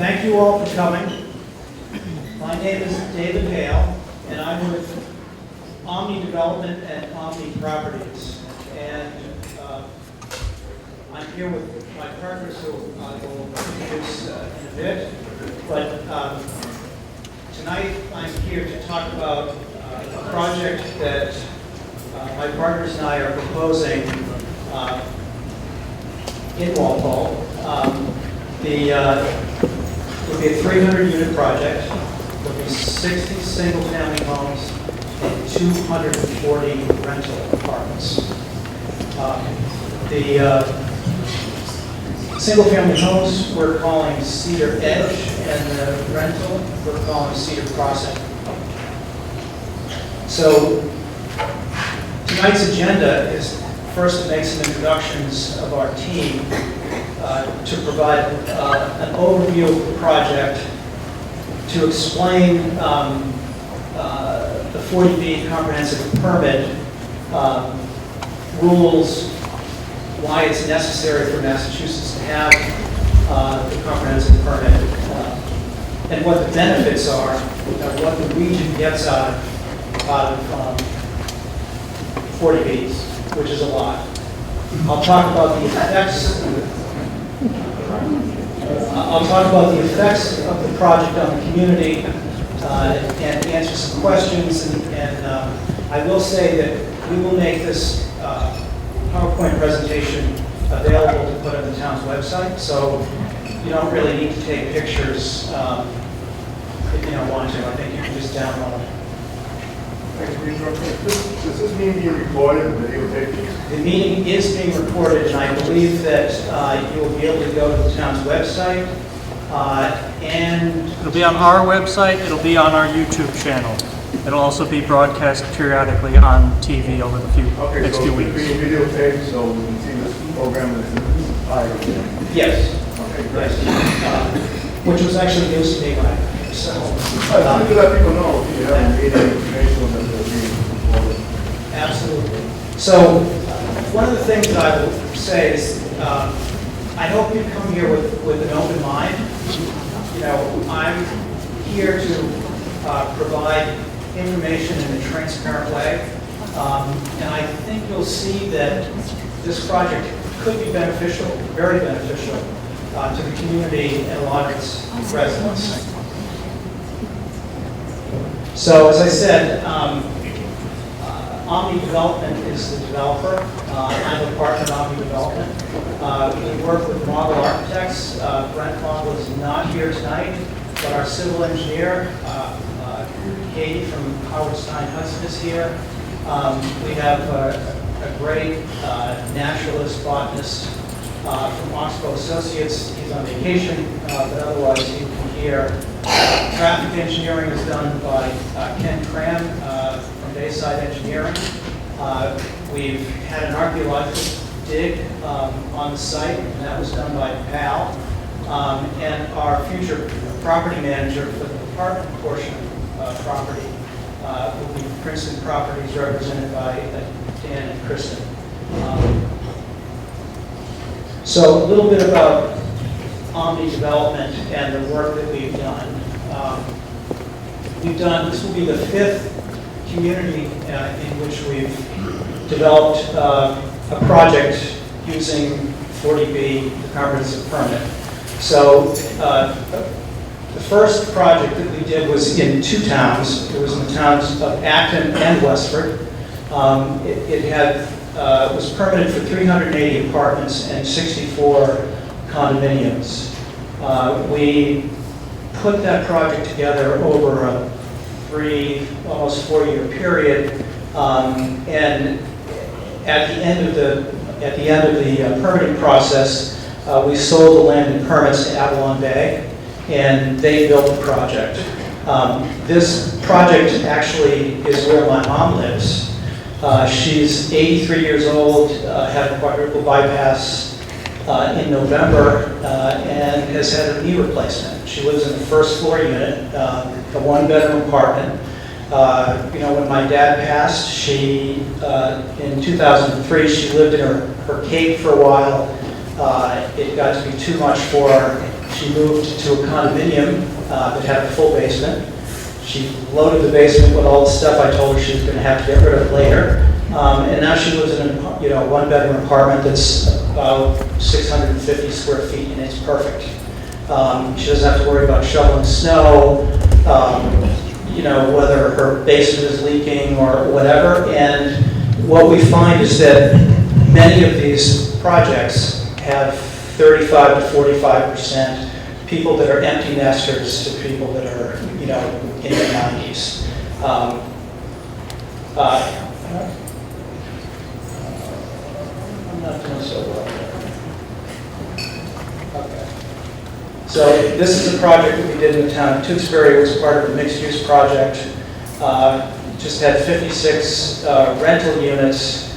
Thank you all for coming. My name is David Hale, and I'm with OMNI Development and OMNI Properties. And I'm here with my partners who I will introduce in a bit. But tonight I'm here to talk about a project that my partners and I are proposing in Walpole. It'll be a 300-unit project. There'll be 60 single-family homes and 240 rental apartments. The single-family homes we're calling Cedar Edge, and the rental we're calling Cedar Crossing. So tonight's agenda is first to make some introductions of our team, to provide an overview of the project, to explain the 40B comprehensive permit rules, why it's necessary for Massachusetts to have the comprehensive permit, and what the benefits are, what the region gets out of 40Bs, which is a lot. I'll talk about the effects. Of the project on the community, and answer some questions. And I will say that we will make this PowerPoint presentation available to put on the town's website. So you don't really need to take pictures if you don't want to. I think you can just download it. Does this meeting being recorded and videotaped? The meeting is being recorded, and I believe that you will be able to go to the town's website, and It'll be on our website, it'll be on our YouTube channel. It'll also be broadcast periodically on TV over the next few weeks. Okay, so it's being videotaped, so we can see this program is entirely. yes, Okay, great. which was actually news to me when I got here. So, To let people know if you have any information that they're being recorded. absolutely. So, one of the things that I will say is, I hope you come here with an open mind. You know, I'm here to provide information in a transparent way, and I think you'll see that this project could be beneficial, very beneficial, to the community and a lot of its residents. So, as I said, OMNI Development is the developer. I'm a partner in OMNI Development. We work with model architects. Brent Model is not here tonight, but our civil engineer, Katie from Howard Stein Hudson, is here. We have a great naturalist botanist from Oxbow Associates. He's on vacation, but otherwise he will be here. Traffic engineering is done by Ken Cram from Bayside Engineering. We've had an archaeological dig on the site, and that was done by PAL. And our future property manager for the apartment portion of property will be Princeton Properties, represented by Dan and Kristen. So a little bit about OMNI Development and the work that we've done. This will be the 5th community in which we've developed a project using 40B, the comprehensive permit. So the first project that we did was in 2 towns. It was in the towns of Acton and Westford. It was permitted for 380 apartments and 64 condominiums. We put that project together over a almost 4-year period, and at the end of the permitting process, we sold the land and permits to Avalon Bay, and they built the project. This project actually is where my mom lives. She's 83 years old, had a quadruple bypass in November, and has had a knee replacement. She lives in the first floor unit, a 1-bedroom apartment. When my dad passed, in 2003, she lived in her cave for a while. It got to be too much for her, She moved to a condominium that had a full basement. She loaded the basement with all the stuff I told her she was going to have to get rid of later. And now she lives in a one-bedroom apartment that's about 650 square feet, and it's perfect. She doesn't have to worry about shoveling snow, whether her basement is leaking or whatever. And what we find is that many of these projects have 35 to 45% people that are empty nesters to people that are, in their 90s. I'm not doing so well there. Okay. So this is a project that we did in the town of Tewksbury. It was part of a mixed-use project. Just had 56 rental units.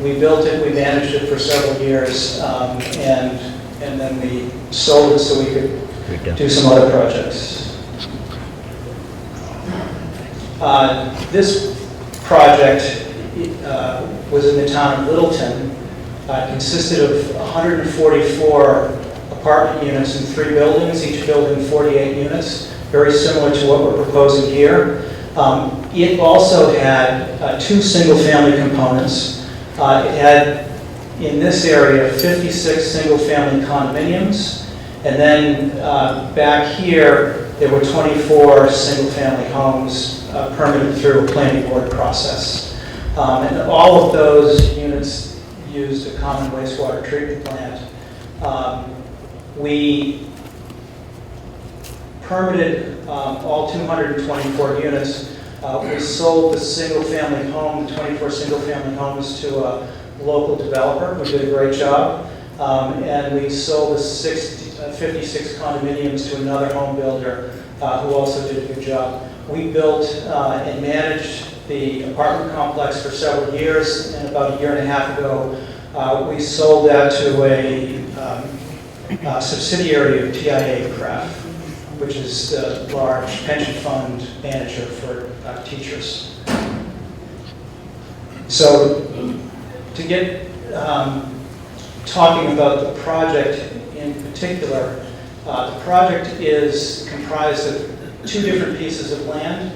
We built it, we managed it for several years, and then we sold it so we could do some other projects. This project was in the town of Littleton. It consisted of 144 apartment units in 3 buildings, each building 48 units, very similar to what we're proposing here. It also had 2 single-family components. It had, in this area, 56 single-family condominiums, and then back here, there were 24 single-family homes permitted through a planning board process. And all of those units used a common wastewater treatment plant. We permitted all 224 units. We sold the single-family home, 24 single-family homes, to a local developer who did a great job. And we sold the 56 condominiums to another home builder who also did a good job. We built and managed the apartment complex for several years, and about a year and a half ago, we sold that to a subsidiary of TIA Craft, which is the large pension fund manager for teachers. So to get talking about the project in particular, the project is comprised of 2 different pieces of land.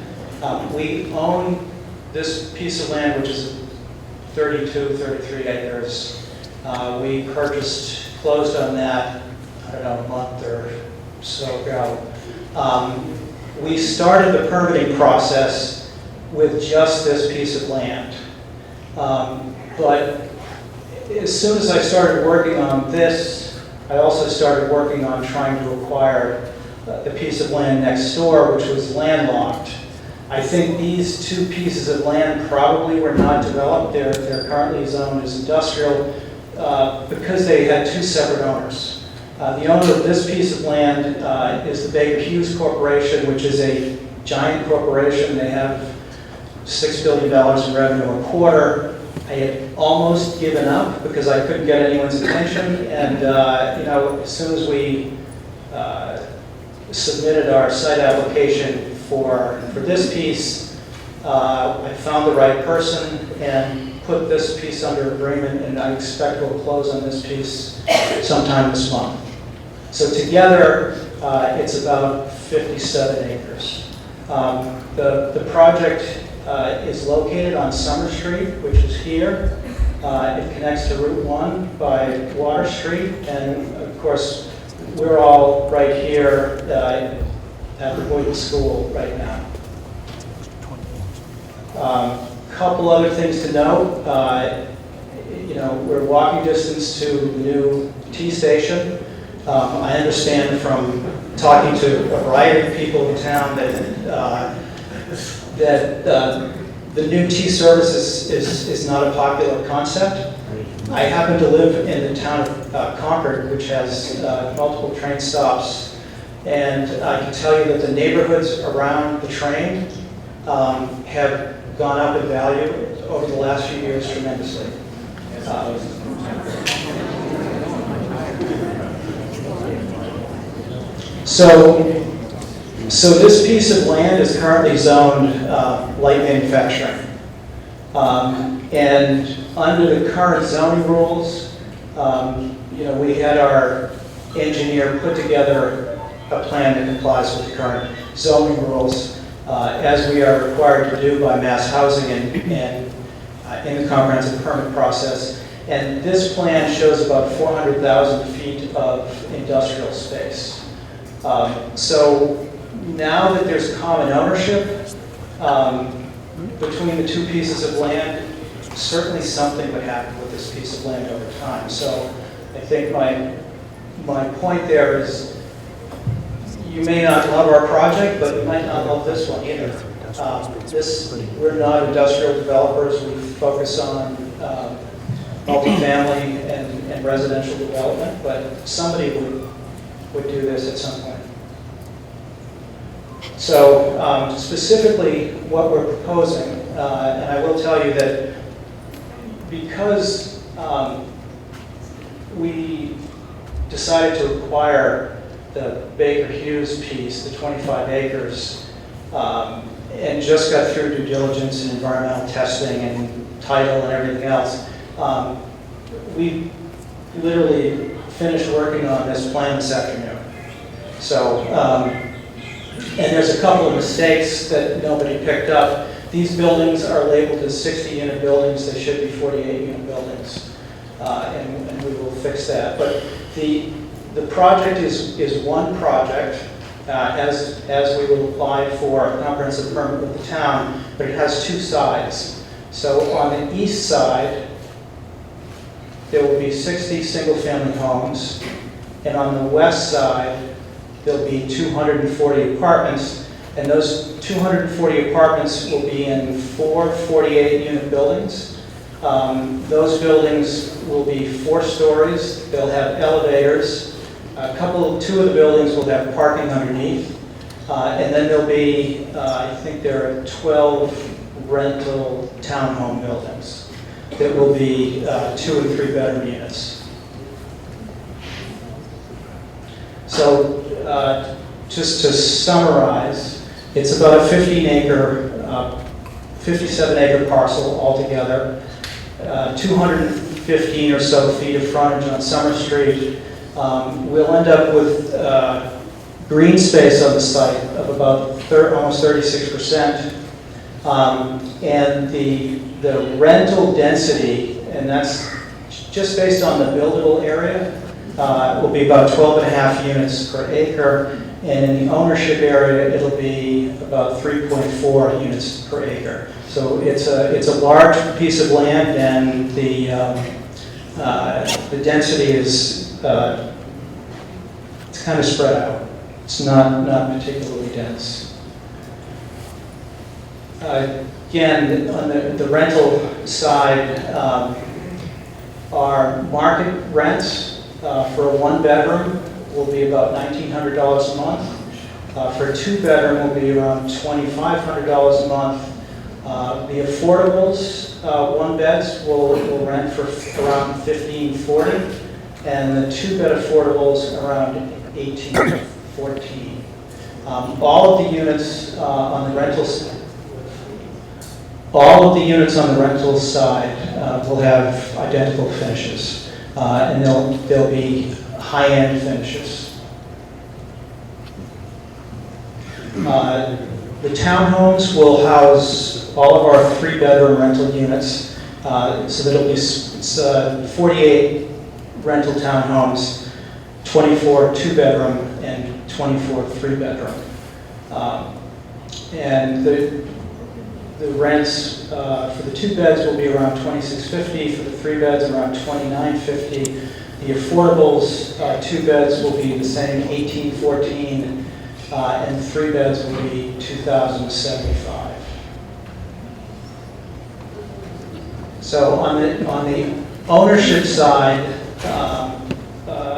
We own this piece of land, which is 32, 33 acres. We closed on that, I don't know, a month or so ago. We started the permitting process with just this piece of land. But as soon as I started working on this, I also started working on trying to acquire the piece of land next door, which was landlocked. I think these 2 pieces of land probably were not developed. They're currently zoned as industrial because they had 2 separate owners. The owner of this piece of land is the Baker Hughes Corporation, which is a giant corporation. They have $6 billion in revenue a quarter. I had almost given up because I couldn't get anyone's attention. And as soon as we submitted our site application for this piece, I found the right person and put this piece under agreement, and I expect we'll close on this piece sometime this month. So together, it's about 57 acres. The project is located on Summer Street, which is here. It connects to Route 1 by Water Street, and of course, we're all right here at the Boynton School right now. Couple other things to note. We're walking distance to the new T station. I understand from talking to a variety of people in town that the new T service is not a popular concept. I happen to live in the town of Concord, which has multiple train stops, and I can tell you that the neighborhoods around the train have gone up in value over the last few years tremendously. So this piece of land is currently zoned light manufacturing. And under the current zoning rules, we had our engineer put together a plan that complies with the current zoning rules, as we are required to do by mass housing and in the comprehensive permit process. And this plan shows about 400,000 feet of industrial space. So now that there's common ownership between the two pieces of land, certainly something would happen with this piece of land over time. So I think my point there is, you may not love our project, but you might not love this one either. We're not industrial developers. We focus on multifamily and residential development, but somebody would do this at some point. So specifically what we're proposing, and I will tell you that because we decided to acquire the Baker Hughes piece, the 25 acres, and just got through due diligence and environmental testing and title and everything else, we literally finished working on this plan this afternoon. So, and there's a couple of mistakes that nobody picked up. These buildings are labeled as 60-unit buildings. They should be 48-unit buildings, and we will fix that. But the project is one project, as we will apply for a comprehensive permit with the town, but it has two sides. So on the east side, there will be 60 single-family homes, and on the west side, there'll be 240 apartments, and those 240 apartments will be in 4 48-unit buildings. Those buildings will be 4 stories. They'll have elevators. Two of the buildings will have parking underneath, and then there'll be, I think there are 12 rental townhome buildings that will be 2 and 3 bedroom units. So just to summarize, it's about a 57-acre parcel altogether, 215 or so feet of frontage on Summer Street. We'll end up with green space on the site of about almost 36%. And the rental density, and that's just based on the buildable area, will be about 12.5 units per acre. And in the ownership area, it'll be about 3.4 units per acre. So it's a large piece of land, and the density is it's kind of spread out. It's not particularly dense. Again, on the rental side, our market rents for a 1-bedroom will be about $1,900 a month. For a 2-bedroom will be around $2,500 a month. The affordables, 1-beds will rent for around $1,540, and the 2-bed affordables around $1,814. All of the units on the rental side will have identical finishes, and they'll be high-end finishes. The townhomes will house all of our 3-bedroom rental units, so that'll be 48 rental townhomes, 24 2-bedroom, and 24 3-bedroom. And the rents for the 2 beds will be around $2,650, for the 3 beds around $2,950. The affordables 2 beds will be the same, $1,814, and 3 beds will be $2,075. So on the ownership side,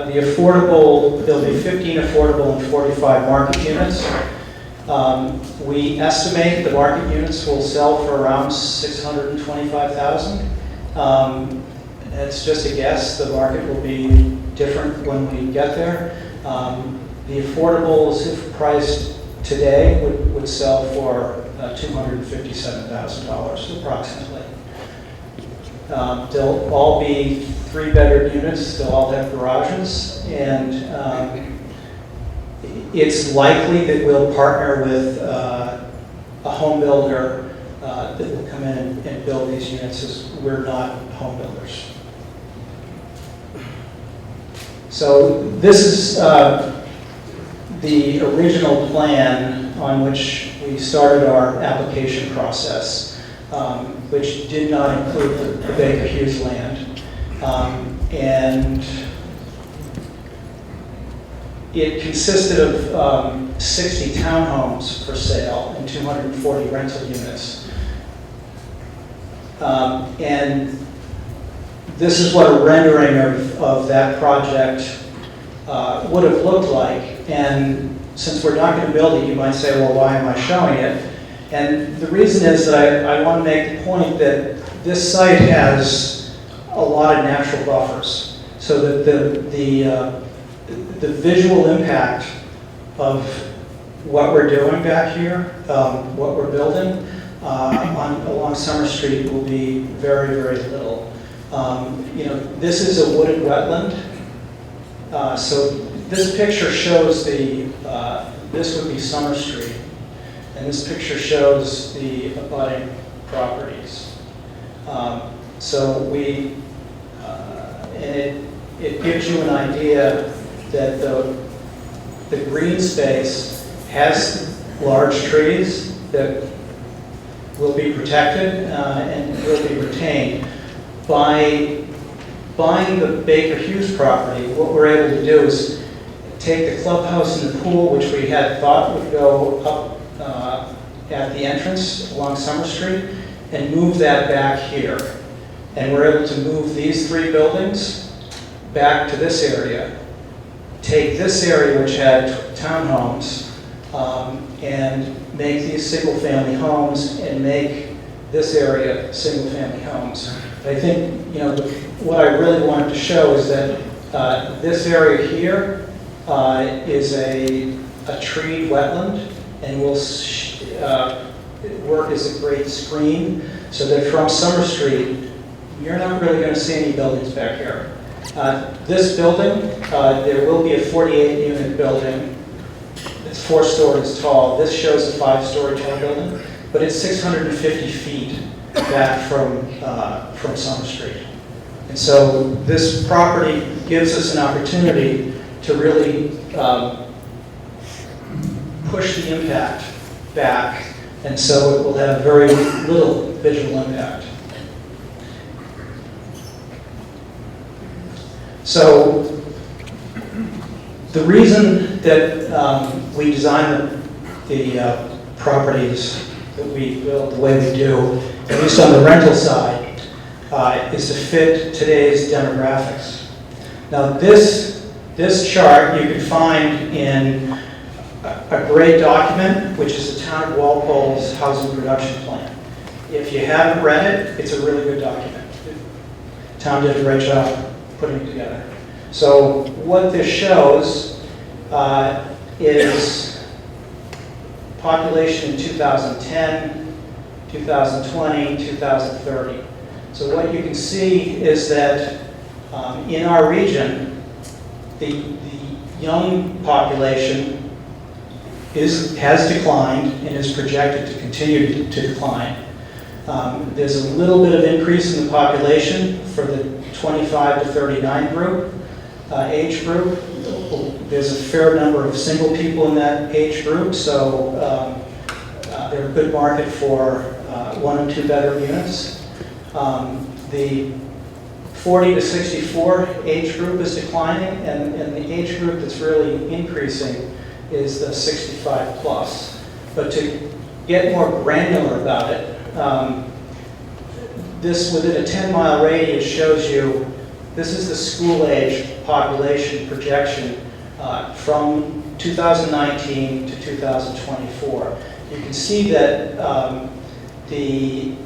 the affordable, there'll be 15 affordable and 45 market units. We estimate the market units will sell for around $625,000. It's just a guess. The market will be different when we get there. The affordables, if priced today, would sell for $257,000 approximately. They'll all be 3-bedroom units. They'll all have garages, and it's likely that we'll partner with a home builder that will come in and build these units, as we're not home builders. So this is the original plan on which we started our application process, which did not include the Baker Hughes land. And it consisted of 60 townhomes for sale and 240 rental units. And this is what a rendering of that project would have looked like. And since we're not going to build it, you might say, well, why am I showing it? And the reason is that I want to make the point that this site has a lot of natural buffers, so that the visual impact of what we're doing back here, what we're building along Summer Street will be very, very little. This is a wooded wetland. So this picture shows this would be Summer Street, and this picture shows the abutting properties. So and it gives you an idea that the green space has large trees that will be protected and will be retained. By buying the Baker Hughes property, what we're able to do is take the clubhouse and the pool, which we had thought would go up at the entrance along Summer Street, and move that back here. And we're able to move these 3 buildings back to this area, take this area, which had townhomes, and make these single-family homes, and make this area single-family homes. I think, what I really wanted to show is that this area here is a treed wetland, and will work as a great screen, so that from Summer Street, you're not really going to see any buildings back here. This building, there will be a 48-unit building. It's 4 stories tall. This shows a 5-story tall building, but it's 650 feet back from Summer Street. And so this property gives us an opportunity to really push the impact back, and so it will have very little visual impact. So the reason that we design the properties that we build the way we do, at least on the rental side, is to fit today's demographics. Now this chart you can find in a great document, which is the Town of Walpole's Housing Production Plan. If you haven't read it, it's a really good document. The town did a great job putting it together. So what this shows is population in 2010, 2020, 2030. So what you can see is that in our region, the young population has declined and is projected to continue to decline. There's a little bit of increase in the population for the 25 to 39 group, age group. There's a fair number of single people in that age group, so they're a good market for 1 and 2 bedroom units. The 40 to 64 age group is declining, and the age group that's really increasing is the 65 plus. But to get more granular about it, this within a 10-mile radius shows you, this is the school age population projection from 2019 to 2024. You can see that the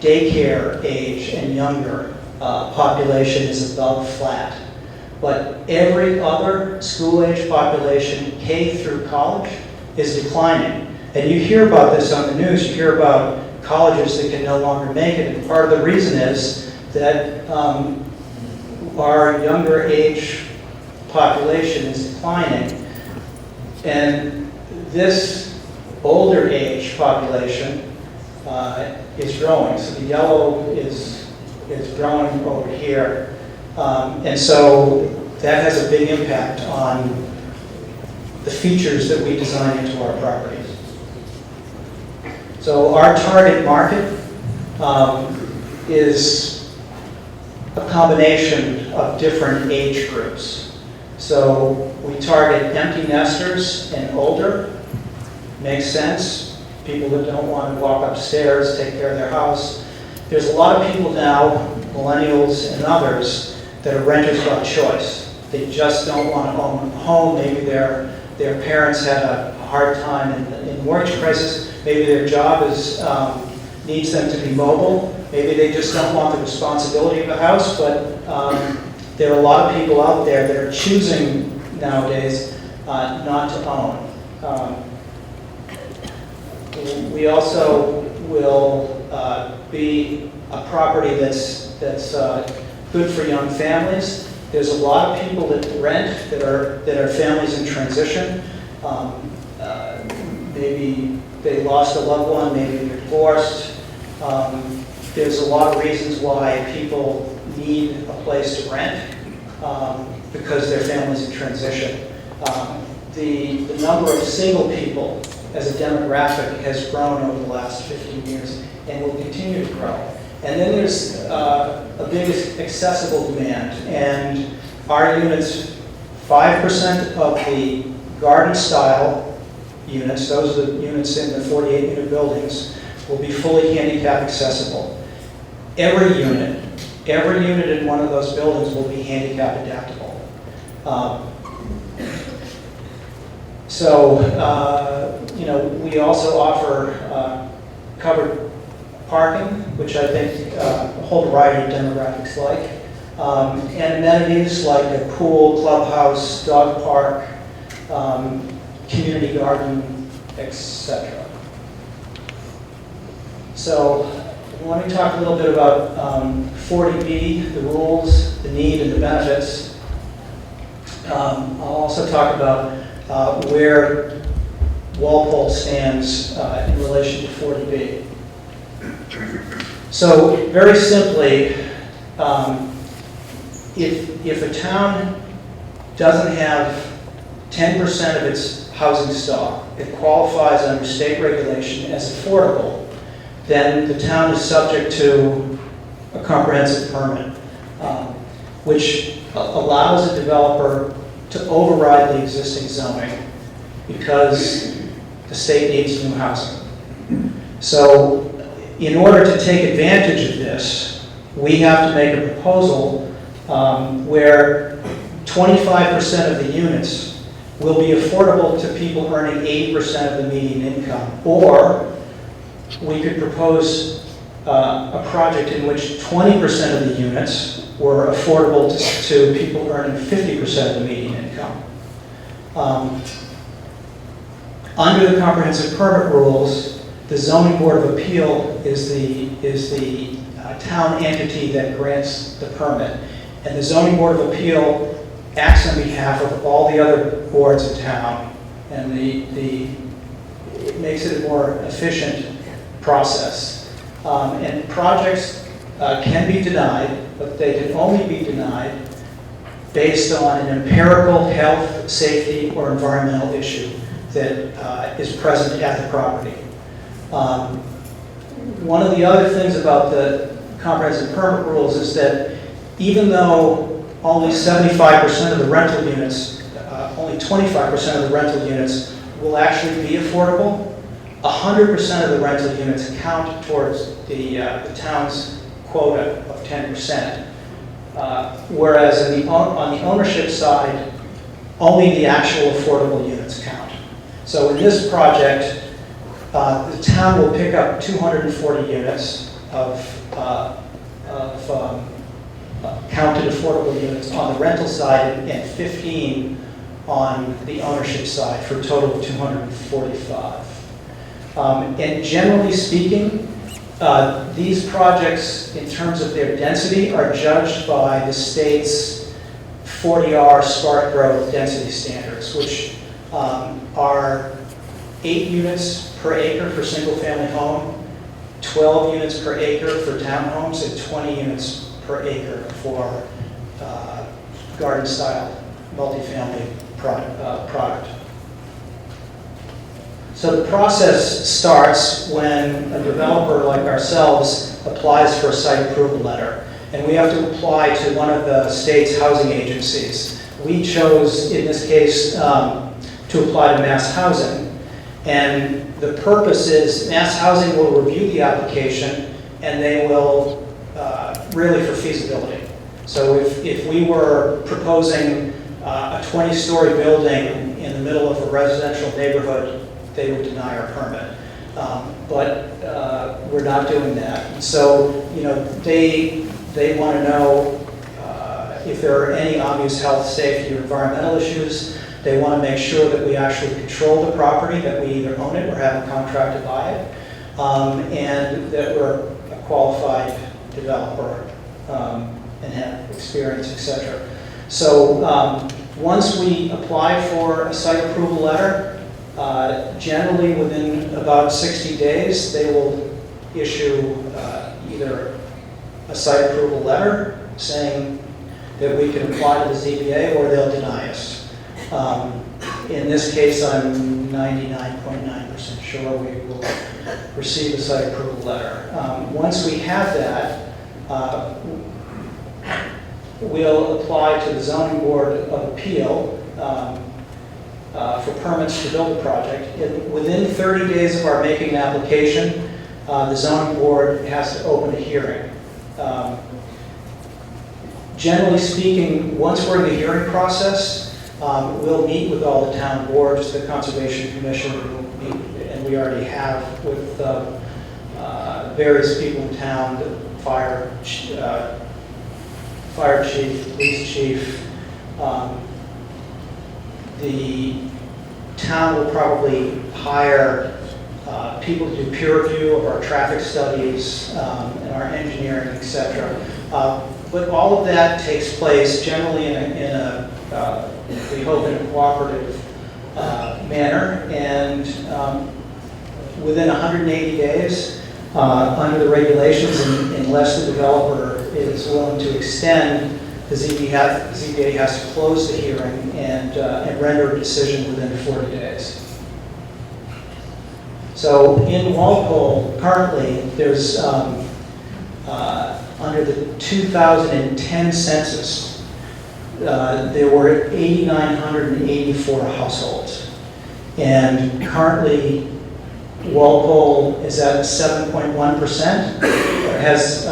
daycare age and younger population is above flat. But every other school age population, K through college, is declining. And you hear about this on the news. You hear about colleges that can no longer make it. And part of the reason is that our younger age population is declining, and this older age population is growing. So the yellow is growing over here, and so that has a big impact on the features that we design into our properties. So our target market is a combination of different age groups. So we target empty nesters and older. Makes sense. People that don't want to walk upstairs, take care of their house. There's a lot of people now, millennials and others, that are renters by choice. They just don't want to own a home. Maybe their parents had a hard time in the mortgage crisis. Maybe their job needs them to be mobile. Maybe they just don't want the responsibility of a house, but there are a lot of people out there that are choosing nowadays not to own. We also will be a property that's good for young families. There's a lot of people that rent that are families in transition. Maybe they lost a loved one, maybe they're divorced. There's a lot of reasons why people need a place to rent because their family's in transition. The number of single people as a demographic has grown over the last 15 years and will continue to grow. And then there's a big accessible demand. And our units, 5% of the garden style units, those are the units in the 48 unit buildings, will be fully handicap accessible. Every unit in one of those buildings will be handicap adaptable. We also offer covered parking, which I think a whole variety of demographics like, and amenities like a pool, clubhouse, dog park, community garden, etc. So let me talk a little bit about 40B, the rules, the need, and the benefits. I'll also talk about where Walpole stands in relation to 40B. So very simply, if a town doesn't have 10% of its housing stock that qualifies under state regulation as affordable, then the town is subject to a comprehensive permit, which allows a developer to override the existing zoning because the state needs new housing. So in order to take advantage of this, we have to make a proposal where 25% of the units will be affordable to people earning 80% of the median income. Or we could propose a project in which 20% of the units were affordable to people earning 50% of the median income. Under the comprehensive permit rules, the Zoning Board of Appeal is the town entity that grants the permit. And the Zoning Board of Appeal acts on behalf of all the other boards in town, and it makes it a more efficient process. And projects can be denied, but they can only be denied based on an empirical health, safety, or environmental issue that is present at the property. One of the other things about the comprehensive permit rules is that even though only 75% of the rental units, only 25% of the rental units will actually be affordable, 100% of the rental units count towards the town's quota of 10%. Whereas on the ownership side, only the actual affordable units count. So in this project, the town will pick up 240 units of counted affordable units on the rental side and 15 on the ownership side for a total of 245. And generally speaking, These projects, in terms of their density, are judged by the state's 40R smart growth density standards, which are 8 units per acre for single-family home, 12 units per acre for townhomes, and 20 units per acre for garden-style multifamily product. So the process starts when a developer like ourselves applies for a site approval letter. And we have to apply to one of the state's housing agencies. We chose, in this case, to apply to Mass Housing. And the purpose is Mass Housing will review the application and they will, really for feasibility. So if we were proposing a 20-story building in the middle of a residential neighborhood, they would deny our permit. But we're not doing that. So, you know, they want to know if there are any obvious health, safety, or environmental issues. They want to make sure that we actually control the property, that we either own it or have a contract to buy it, and that we're a qualified developer and have experience, etc. So once we apply for a site approval letter, generally within about 60 days, they will issue either a site approval letter saying that we can apply to the ZBA, or they'll deny us. In this case, I'm 99.9% sure we will receive a site approval letter. Once we have that, we'll apply to the Zoning Board of Appeal for permits to build a project. Within 30 days of our making an application, the Zoning Board has to open a hearing. Generally speaking, once we're in the hearing process, we'll meet with all the town boards, the Conservation Commission, we'll meet, and we already have with various people in town, the fire chief, police chief. The town will probably hire people to do peer review of our traffic studies and our engineering, etc. But all of that takes place generally in a we hope, in a cooperative manner, and within 180 days, under the regulations, unless the developer is willing to extend, the ZBA has to close the hearing and render a decision within 40 days. So in Walpole, currently, there's, under the 2010 census, there were 8,984 households. And currently, Walpole is at 7.1%. It has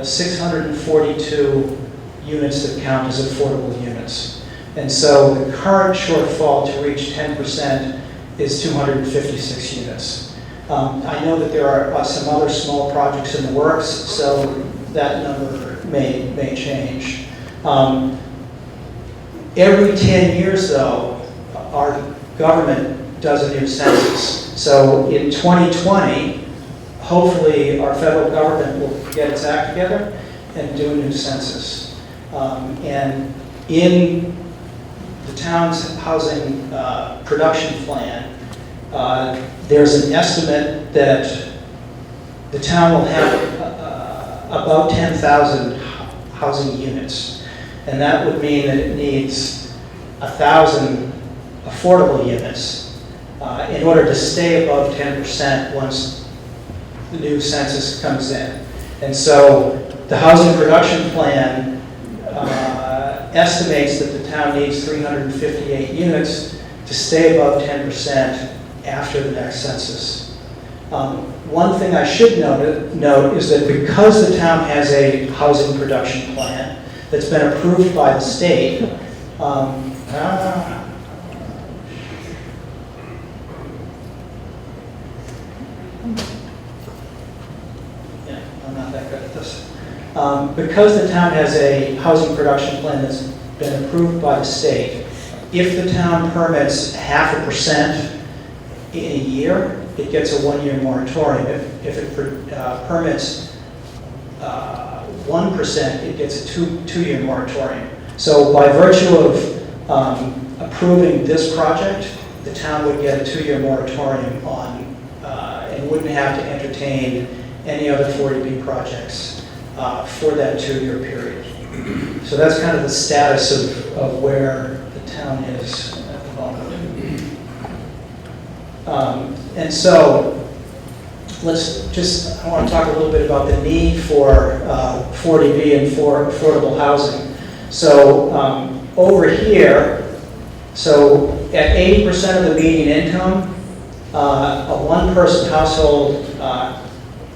642 units that count as affordable units. And so the current shortfall to reach 10% is 256 units. I know that there are some other small projects in the works, so that number may change. Every 10 years, though, our government does a new census. So in 2020, hopefully our federal government will get its act together and do a new census. And in the town's housing production plan, there's an estimate that the town will have about 10,000 housing units. And that would mean that it needs 1,000 affordable units in order to stay above 10% once the new census comes in. And so the housing production plan estimates that the town needs 358 units to stay above 10% after the next census. One thing I should note is that because the town has a housing production plan that's been approved by the state, yeah, I'm not that good at this. Because the town has a housing production plan that's been approved by the state, if the town permits 0.5% in a year, it gets a 1-year moratorium. If it permits 1%, it gets a two-year moratorium. So by virtue of approving this project, the town would get a 2-year moratorium on, and wouldn't have to entertain any other 40B projects for that 2-year period. So that's kind of the status of where the town is at the moment. And so let's just, I want to talk a little bit about the need for 40B and for affordable housing. So over here, so at 80% of the median income, a one-person household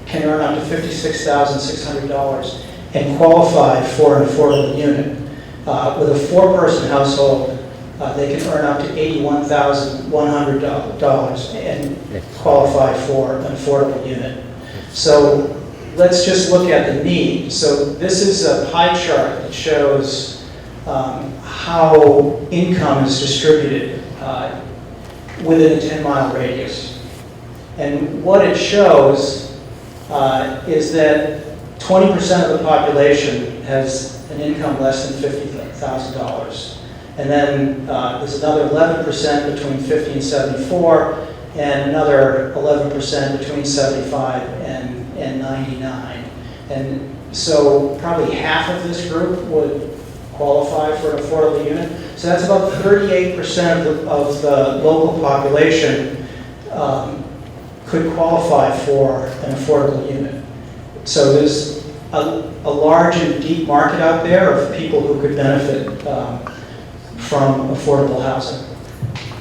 can earn up to $56,600 and qualify for an affordable unit. With a 4-person household, they can earn up to $81,100 and qualify for an affordable unit. So let's just look at the need. So this is a pie chart that shows how income is distributed within a 10-mile radius. And what it shows is that 20% of the population has an income less than $50,000. And then there's another 11% between 50 and 74, and another 11% between 75 and 99. And so probably half of this group would qualify for an affordable unit. So that's about 38% of the local population could qualify for an affordable unit. So there's a large and deep market out there of people who could benefit from affordable housing.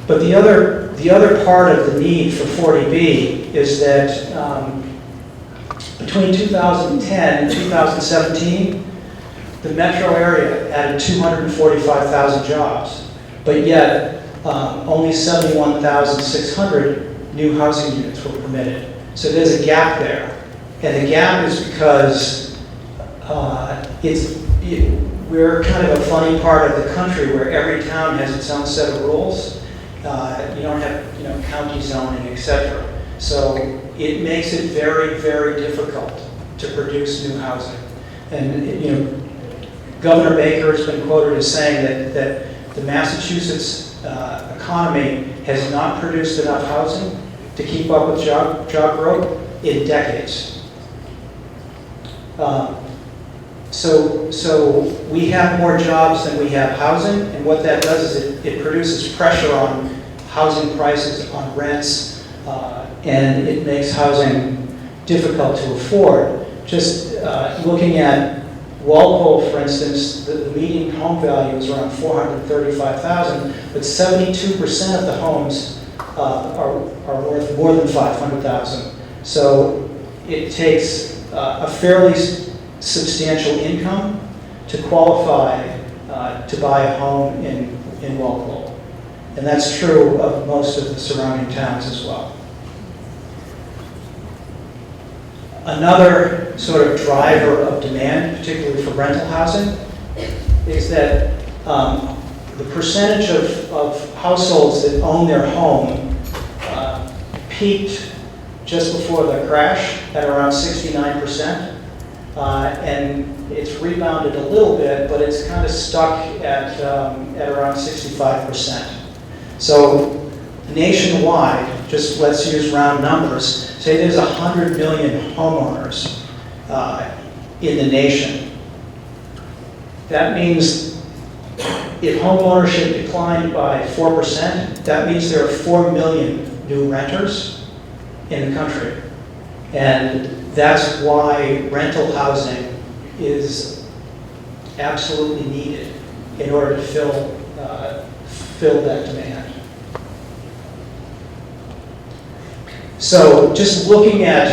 But the other part of the need for 40B is that between 2010 and 2017, the metro area added 245,000 jobs, but yet only 71,600 new housing units were permitted. So there's a gap there. And the gap is because we're kind of a funny part of the country where every town has its own set of rules. You don't have, county zoning, etc. So it makes it very, very difficult to produce new housing. And Governor Baker has been quoted as saying that the Massachusetts economy has not produced enough housing to keep up with job growth in decades. So we have more jobs than we have housing, and what that does is it produces pressure on housing prices, on rents, and it makes housing difficult to afford. Just looking at Walpole, for instance, the median home value is around $435,000, but 72% of the homes are worth more than $500,000. So it takes a fairly substantial income to qualify to buy a home in Walpole. And that's true of most of the surrounding towns as well. Another sort of driver of demand, particularly for rental housing, is that the percentage of households that own their home peaked just before the crash at around 69%. And it's rebounded a little bit, but it's kind of stuck at around 65%. So nationwide, just let's use round numbers, say there's 100 million homeowners in the nation. That means if home ownership declined by 4%, that means there are 4 million new renters in the country. And that's why rental housing is absolutely needed in order to fill that demand. So just looking at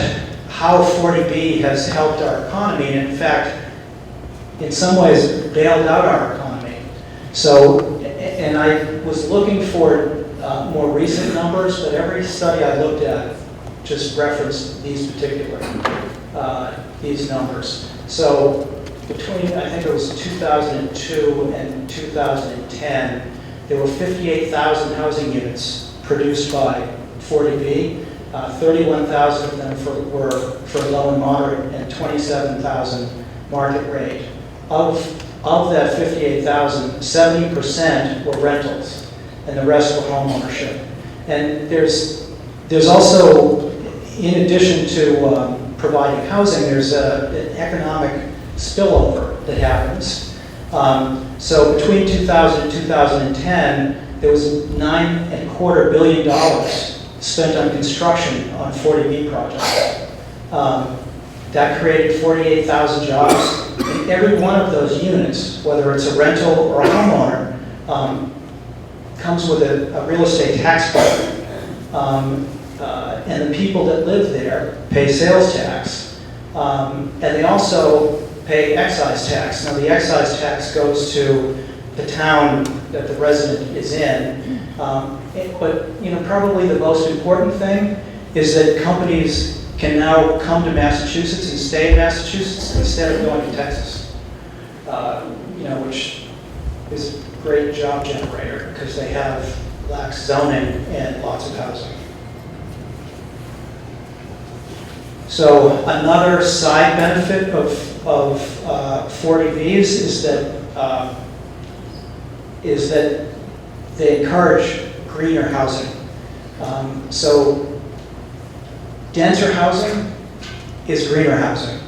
how 40B has helped our economy, and in fact, in some ways, bailed out our economy. So, and I was looking for more recent numbers, but every study I looked at just referenced these particular, these numbers. So between, I think it was 2002 and 2010, there were 58,000 housing units produced by 40B. 31,000 of them were for low and moderate, and 27,000 market rate. Of that 58,000, 70% were rentals, and the rest were home ownership. And there's also, in addition to providing housing, there's an economic spillover that happens. So between 2000 and 2010, there was $9.25 billion spent on construction on 40B projects. That created 48,000 jobs. And every one of those units, whether it's a rental or a homeowner, comes with a real estate tax bill. And the people that live there pay sales tax. And they also pay excise tax. Now, the excise tax goes to the town that the resident is in. But probably the most important thing is that companies can now come to Massachusetts and stay in Massachusetts instead of going to Texas, which is a great job generator because they have lax zoning and lots of housing. So another side benefit of 40Bs is that they encourage greener housing. So denser housing is greener housing.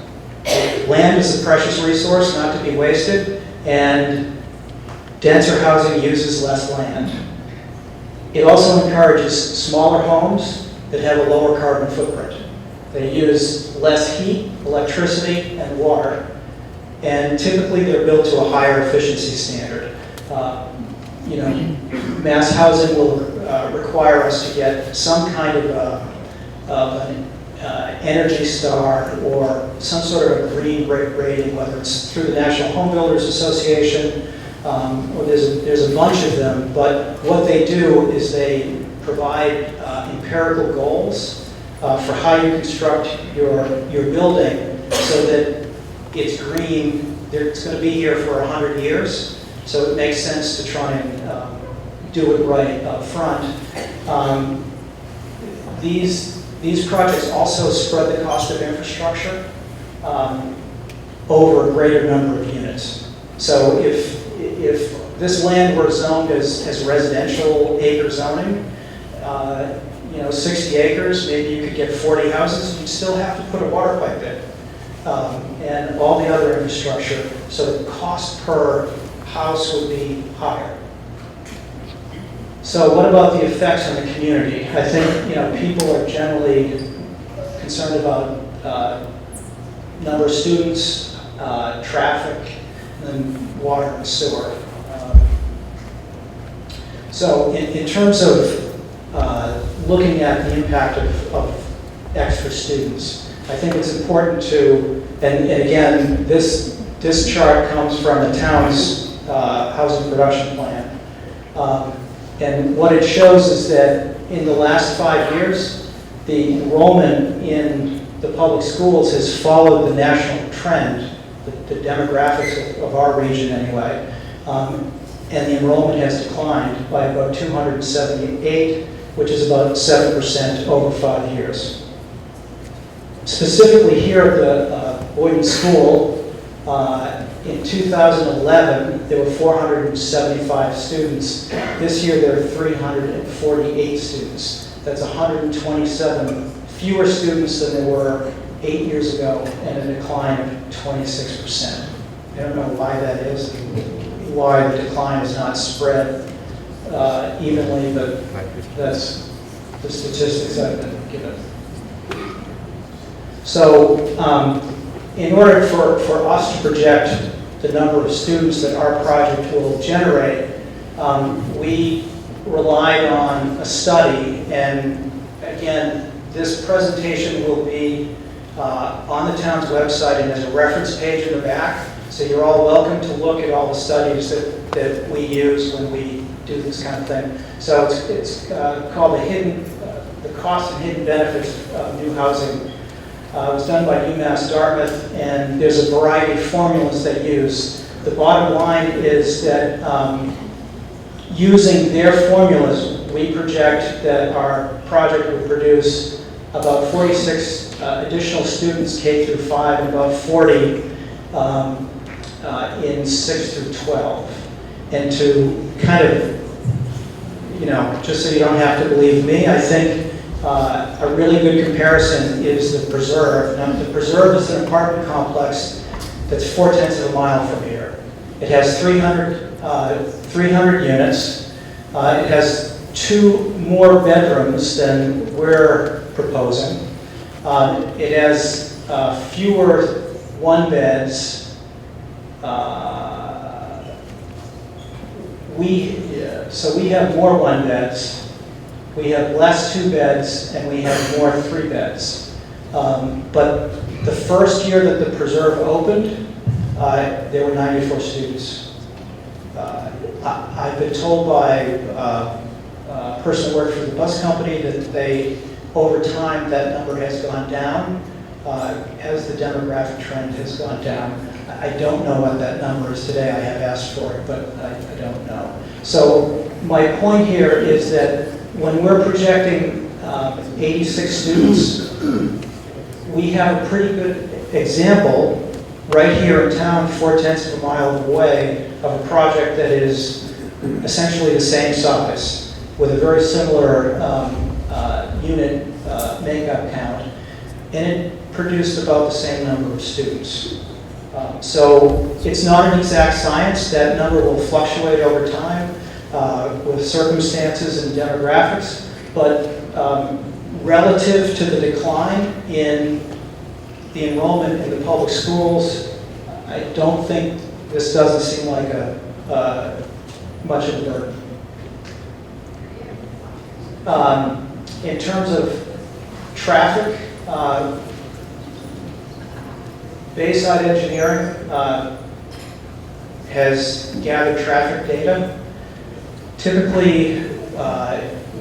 Land is a precious resource not to be wasted, and denser housing uses less land. It also encourages smaller homes that have a lower carbon footprint. They use less heat, electricity, and water, and typically they're built to a higher efficiency standard. Mass housing will require us to get some kind of an Energy Star or some sort of a green rating, whether it's through the National Home Builders Association, or there's a bunch of them. But what they do is they provide empirical goals for how you construct your building so that it's green. It's going to be here for 100 years, so it makes sense to try and do it right up front. These projects also spread the cost of infrastructure over a greater number of units. So if this land were zoned as residential acre zoning, 60 acres, maybe you could get 40 houses, you'd still have to put a water pipe in, and all the other infrastructure. So the cost per house would be higher. So what about the effects on the community? I think people are generally concerned about number of students, traffic, and water and sewer. So in terms of looking at the impact of extra students, I think it's important to, and again, this chart comes from the town's housing production plan. And what it shows is that in the last 5 years, the enrollment in the public schools has followed the national trend, the demographics of our region anyway, and the enrollment has declined by about 278, which is about 7% over 5 years. Specifically here at the Boynton School, in 2011, there were 475 students. This year, there are 348 students. That's 127 fewer students than there were 8 years ago, and a decline of 26%. I don't know why that is, why the decline is not spread evenly, but that's the statistics I've been given. So, in order for us to project the number of students that our project will generate, we relied on a study, and again, this presentation will be on the town's website and there's a reference page in the back, so you're all welcome to look at all the studies that we use when we do this kind of thing. So it's called the Cost and Hidden Benefits of New Housing. It was done by UMass Dartmouth, and there's a variety of formulas they use. The bottom line is that using their formulas, we project that our project will produce about 46 additional students K through 5 and about 40 in 6 through 12. And to kind of, just so you don't have to believe me, I think a really good comparison is the Preserve. Now, the Preserve is an apartment complex that's 4/10 of a mile from here. It has 300 units. It has 2 more bedrooms than we're proposing. It has fewer one-beds. So we have more one-beds. We have less 2-beds, and we have more 3-beds. But the first year that the Preserve opened, there were 94 students. I've been told by a person who worked for the bus company that over time, that number has gone down as the demographic trend has gone down. I don't know what that number is today. I have asked for it, but I don't know. So my point here is that when we're projecting 86 students, we have a pretty good example right here in town, 4/10 of a mile away, of a project that is essentially the same size with a very similar unit makeup count, and it produced about the same number of students. So it's not an exact science. That number will fluctuate over time with circumstances and demographics, but relative to the decline in the enrollment in the public schools, I don't think this doesn't seem like much of a burden. In terms of traffic, Bayside Engineering has gathered traffic data. Typically,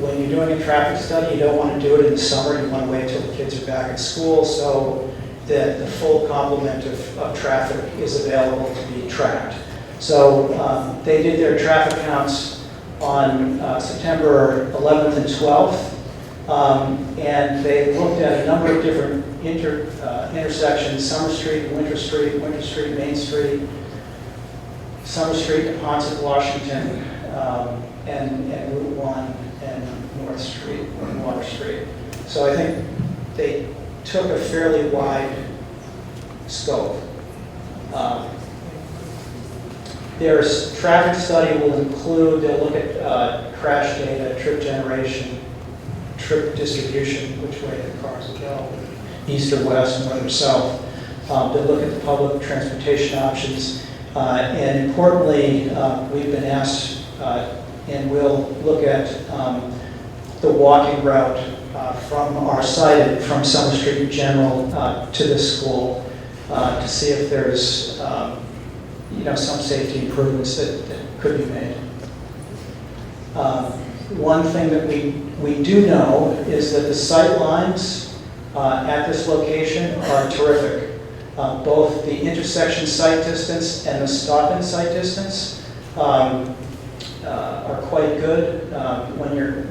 when you're doing a traffic study, you don't want to do it in the summer. You want to wait until the kids are back at school so that the full complement of traffic is available to be tracked. So they did their traffic counts on September 11th and 12th, and they looked at a number of different intersections: Summer Street, Winter Street, Main Street, Summer Street, Ponset, Washington, and Route 1 and North Street and Water Street. So I think they took a fairly wide scope. Their traffic study will include, they'll look at crash data, trip generation, trip distribution, which way the cars will go, east or west, north or south. They'll look at the public transportation options. And importantly, we've been asked, and we'll look at the walking route from our site, from Summer Street General to this school, to see if there's some safety improvements that could be made. One thing that we do know is that the sight lines at this location are terrific. Both the intersection sight distance and the stop-in sight distance are quite good. When you're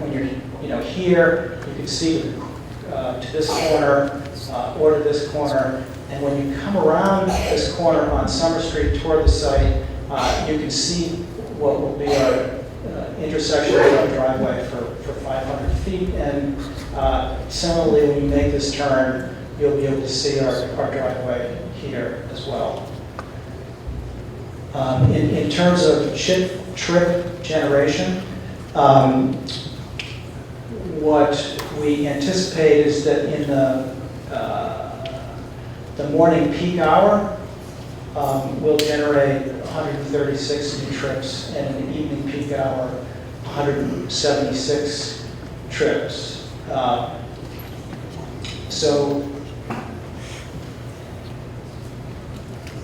here, you can see to this corner or to this corner, and when you come around this corner on Summer Street toward the site, you can see what will be our intersection of our driveway for 500 feet, and similarly, when you make this turn, you'll be able to see our driveway here as well. In terms of trip generation, what we anticipate is that in the morning peak hour, we'll generate 136 new trips, and in the evening peak hour, 176 trips. So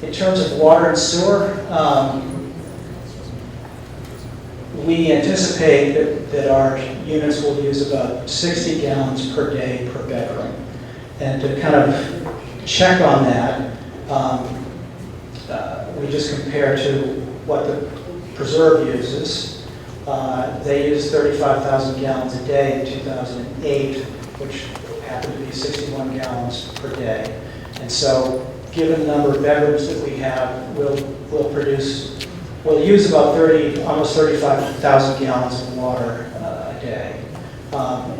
in terms of water and sewer, we anticipate that our units will use about 60 gallons per day per bedroom. And to kind of check on that, we just compare to what the Preserve uses. They used 35,000 gallons a day in 2008, which happened to be 61 gallons per day. And so, given the number of bedrooms that we have, we'll use about almost 35,000 gallons of water a day.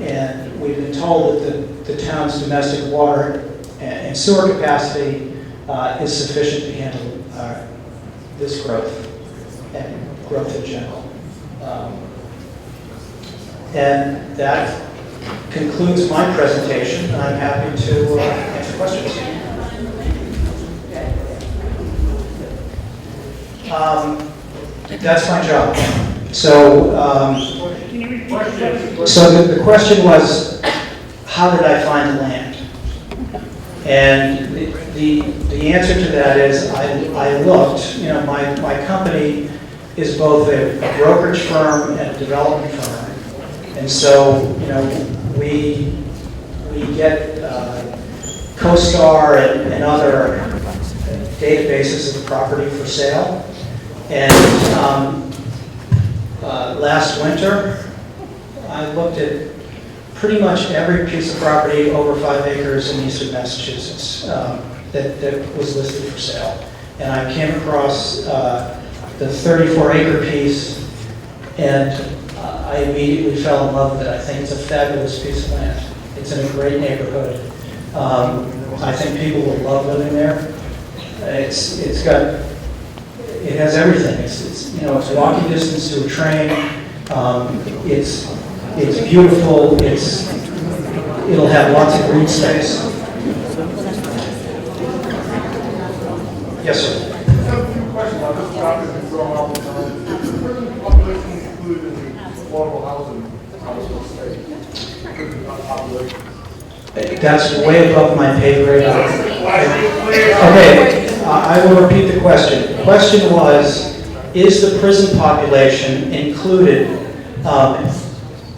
And we've been told that the town's domestic water and sewer capacity is sufficient to handle this growth and growth in general. And that concludes my presentation. I'm happy to answer questions. That's my job. So, the question was, how did I find the land? And the answer to that is I looked. You know, my company is both a brokerage firm and a development firm. And so, you know, we get CoStar and other databases of the property for sale. And last winter, I looked at pretty much every piece of property over 5 acres in eastern Massachusetts that was listed for sale. And I came across the 34-acre piece, and I immediately fell in love with it. I think it's a fabulous piece of land. It's in a great neighborhood. I think people will love living there. It has everything. It's walking distance to a train. It's beautiful. It'll have lots of green space. Yes, sir. I have a few questions on this topic that's going on all the time. Is the prison population included in the affordable housing state? Prison population. That's way above my pay grade. Okay, I will repeat the question. The question was, is the prison population included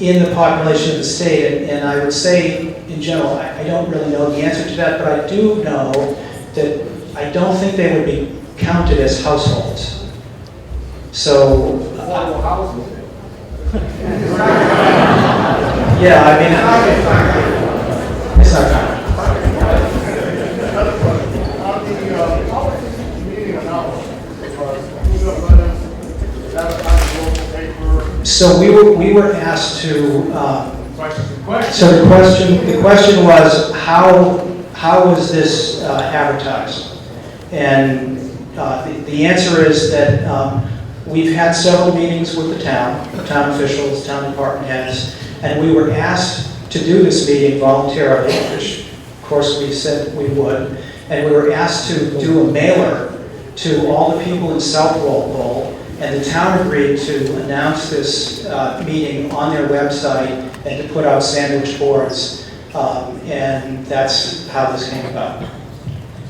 in the population of the state? And I would say, in general, I don't really know the answer to that, but I do know that I don't think they would be counted as households. So, Affordable housing. yeah, I mean, it's not counted. So we were asked to. So the question was how was this advertised? And the answer is that we've had several meetings with the town officials, town department heads, and we were asked to do this meeting voluntarily, which of course we said we would, and we were asked to do a mailer to all the people in South Walpole, and the town agreed to announce this meeting on their website and to put out sandwich boards, and that's how this came about.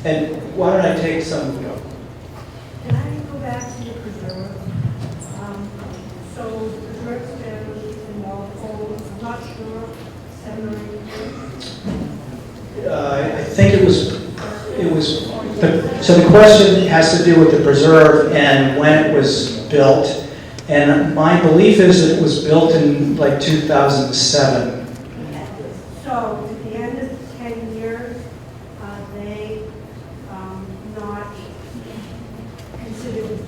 And why don't I take some? Can I go back to the preserve? So the preserve stand in Walpole, I'm not sure, 7 or 8 years. I think it was. So the question has to do with the preserve and when it was built. And my belief is that it was built in like 2007. So at the end of 10 years, they not considered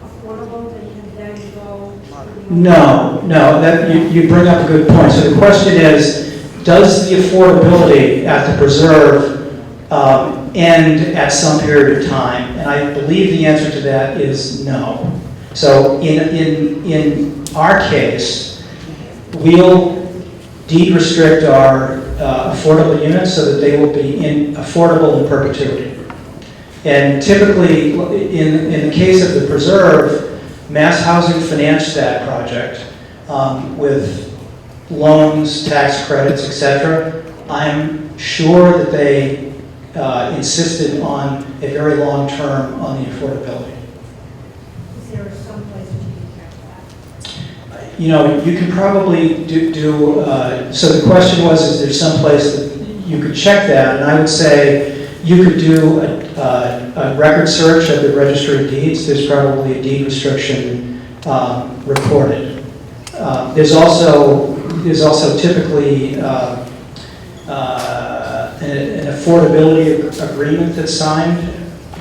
affordable, they can then go to the... No, that you bring up a good point. So the question is, does the affordability at the preserve end at some period of time? And I believe the answer to that is no. So in our case, we'll deed restrict our affordable units so that they will be affordable in perpetuity. And typically, in the case of the preserve, Mass Housing financed that project with loans, tax credits, etc. I'm sure that they insisted on a very long term on the affordability. Is there some place you can check that? You know, you can probably do so the question was, is there some place that you could check that? And I would say you could do a record search of the Registry of Deeds. There's probably a deed restriction recorded. There's also typically an affordability agreement that's signed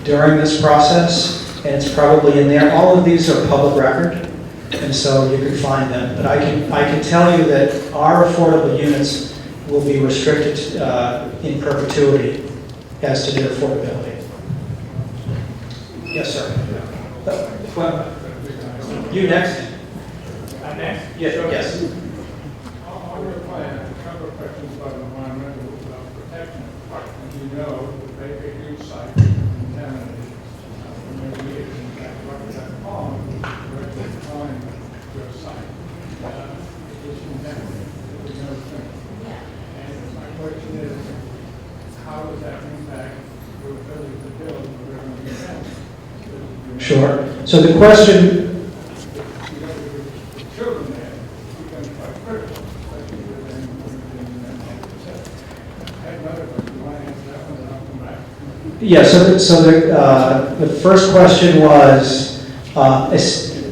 during this process, and it's probably in there. All of these are public record, and so you can find them. But I can tell you that our affordable units will be restricted in perpetuity as to their affordability. Yes, sir. Well, you next. I'm next? Yes. Yes. On your plan, a couple of questions about environmental protection. As you know, the Baker Hughes site is contaminated for many years. In fact, what is that pond directly behind your site is contaminated. There's no thing. And my question is, how does that impact your ability to build if we're going to be contaminated? Sure. So the question. Children there becomes quite critical, especially with them I have another question. Why answer that one and I'll come back? Yeah, so the first question was,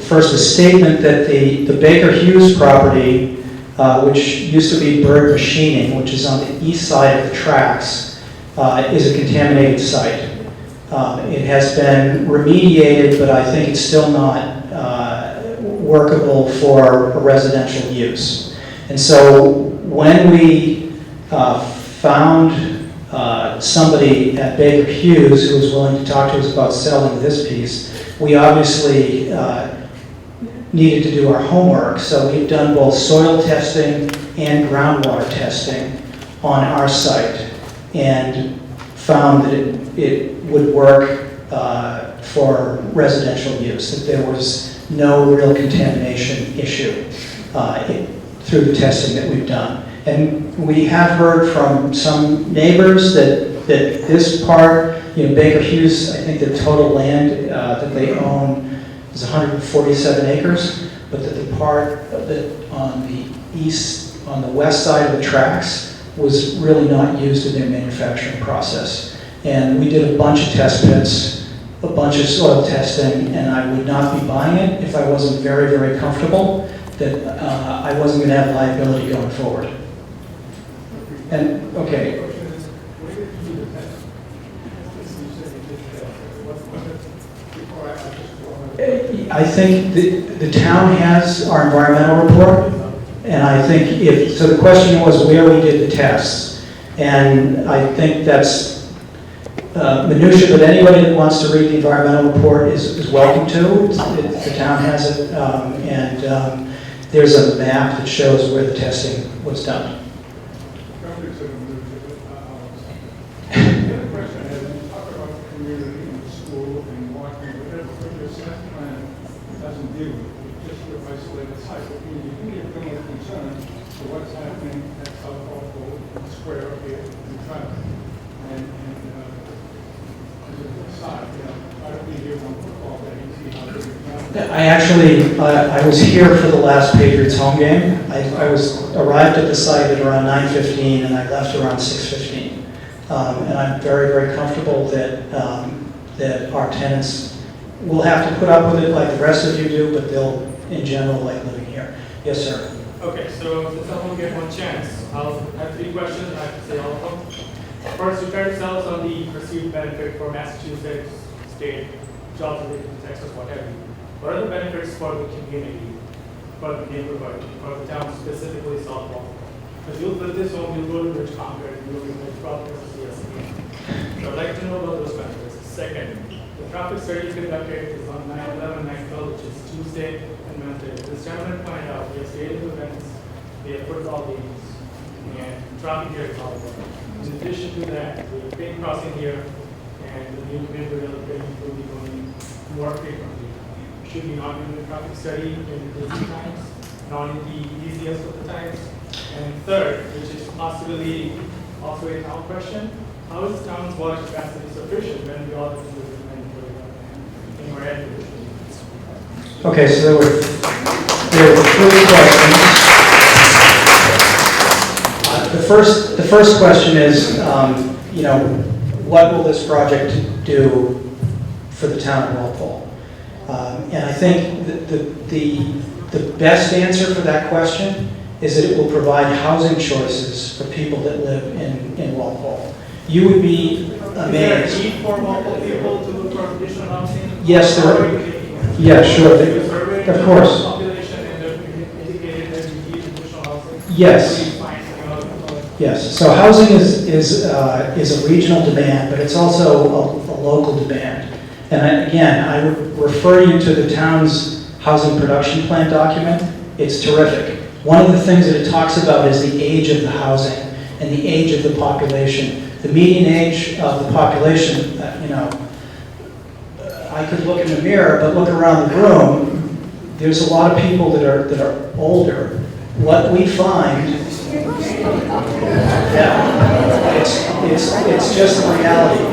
first a statement that the Baker Hughes property, which used to be Bird Machining, which is on the east side of the tracks, is a contaminated site. It has been remediated, but I think it's still not workable for a residential use. And so when we found somebody at Baker Hughes who was willing to talk to us about selling this piece, we obviously needed to do our homework. So we've done both soil testing and groundwater testing on our site and found that it would work for residential use, that there was no real contamination issue through the testing that we've done. And we have heard from some neighbors that this part, Baker Hughes, I think the total land that they own is 147 acres, but that the part that on the west side of the tracks was really not used in their manufacturing process. And we did a bunch of test pits, a bunch of soil testing, and I would not be buying it if I wasn't very, very comfortable that I wasn't going to have liability going forward. And, okay. I think the town has our environmental report, and I think so the question was where we did the tests, and I think that's minutia, but anybody that wants to read the environmental report is welcome to. The town has it, and there's a map that shows where the testing was done. The other question is, you talk about the community and the school and walking, whatever, but your site plan doesn't deal with it. Just your isolated site. But you need to bring a concern to what's happening at South Walpole Square up here in traffic. And side, try to be here on football day and see how I was here for the last Patriots home game. I arrived at the site at around 9:15 and I left around 6:15. And I'm very, very comfortable that our tenants will have to put up with it like the rest of you do, but they'll, in general, like living here. Yes, sir. Okay, so since I only get one chance, I'll have 3 questions and I have to say all of them. First, you try to sell us on the perceived benefit for Massachusetts, state, jobs in Texas, what have you. What are the benefits for the community, for the neighborhood, for the town, specifically South Walpole? Because you'll build this home, you'll go to Rich Concord, you'll be probably CSC. So I'd like to know about those benefits. Second, the traffic study conducted is on 9/11, 9/12, which is Tuesday and Wednesday. This gentleman pointed out we have stadium events, we have football games, and traffic here is all over. In addition to that, we have train crossing here, and the new community development will be going more frequently. Should we not do the traffic study in busy times, not in the easiest of the times? And third, which is possibly also a town question, how is the town's water capacity sufficient when we all have to do it in our head? Okay, so there were 3 questions. The first question is, what will this project do for the town of Walpole? And I think the best answer for that question is that it will provide housing choices for people that live in Walpole. You would be amazed. Is there a need for Walpole people to look for additional housing? Yes, there Or are. are you taking it? Yeah, sure. You survey Of the course. population and they're indicated that you need additional housing? Yes. Or you find something else? Yes, so housing is a regional demand, but it's also a local demand. And again, I would refer you to the town's housing production plan document. It's terrific. One of the things that it talks about is the age of the housing and the age of the population. The median age of the population, I could look in the mirror, but look around the room, there's a lot of people that are older. What we find, yeah, it's just the reality.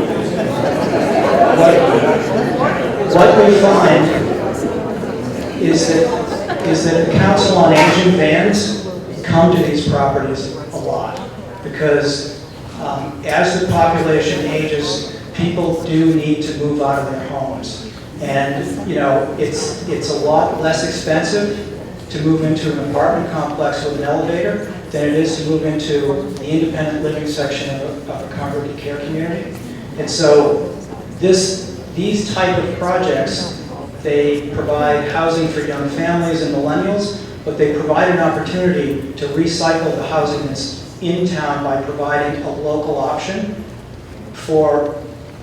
What we find is that the Council on Aging vans come to these properties a lot because as the population ages, people do need to move out of their homes. And, it's a lot less expensive to move into an apartment complex with an elevator than it is to move into the independent living section of a congregate care community. And so these type of projects, they provide housing for young families and millennials, but they provide an opportunity to recycle the housing that's in town by providing a local option for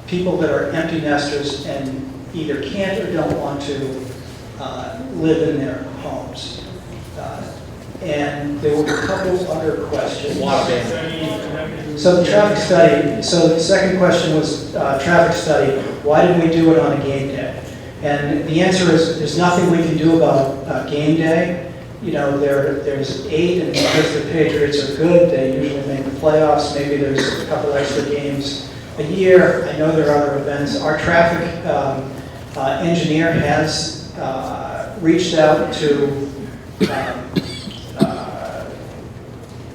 people that are empty nesters and either can't or don't want to live in their homes. And there were a couple other questions. So the traffic study, so the second question was traffic study. Why did we do it on a game day? And the answer is there's nothing we can do about game day. There's 8, and because the Patriots are good, they usually make the playoffs. Maybe there's a couple extra games a year. I know there are other events. Our traffic engineer has reached out to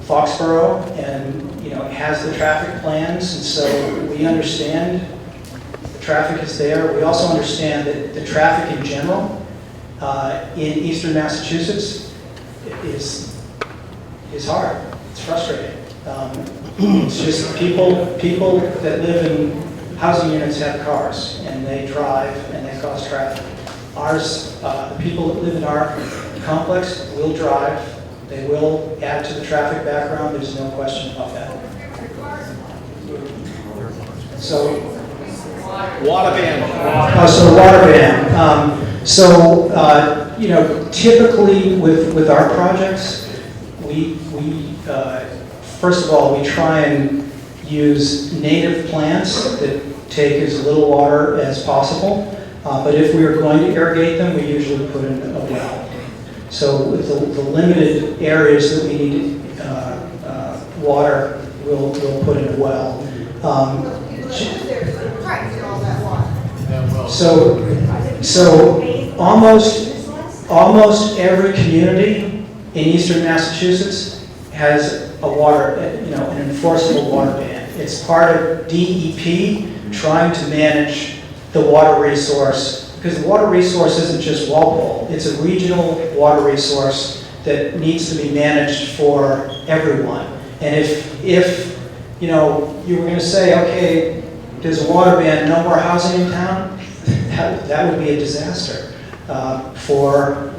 Foxborough and has the traffic plans, and so we understand the traffic is there. We also understand that the traffic in general in eastern Massachusetts is hard. It's frustrating. It's just people that live in housing units have cars and they drive and they cause traffic. Ours, the people that live in our complex will drive. They will add to the traffic background. There's no question about that. So, Water ban. Typically with our projects, we first of all, we try and use native plants that take as little water as possible. But if we are going to irrigate them, we usually put in a well. So with the limited areas that we need water, we'll put in a well. So almost every community in eastern Massachusetts has a water, an enforceable water ban. It's part of DEP trying to manage the water resource, because the water resource isn't just Walpole. It's a regional water resource that needs to be managed for everyone. And if you were going to say, okay, there's a water ban, no more housing in town, that would be a disaster for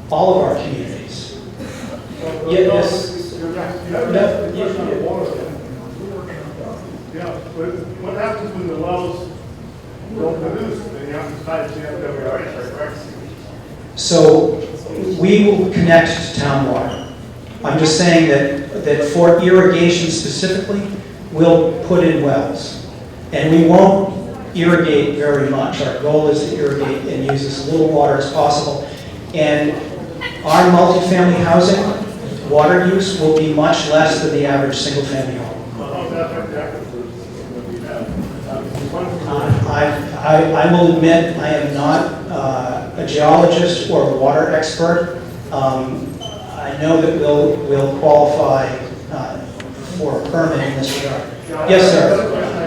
all of our communities. Yes. Yeah, but what happens when the wells don't produce? Then you have to decide if you have to correct? So we will connect to town water. I'm just saying that for irrigation specifically, we'll put in wells. And we won't irrigate very much. Our goal is to irrigate and use as little water as possible. And our multifamily housing water use will be much less than the average single-family home. I will admit I am not a geologist or a water expert. I know that we'll qualify for a permit in this regard. Yes, sir.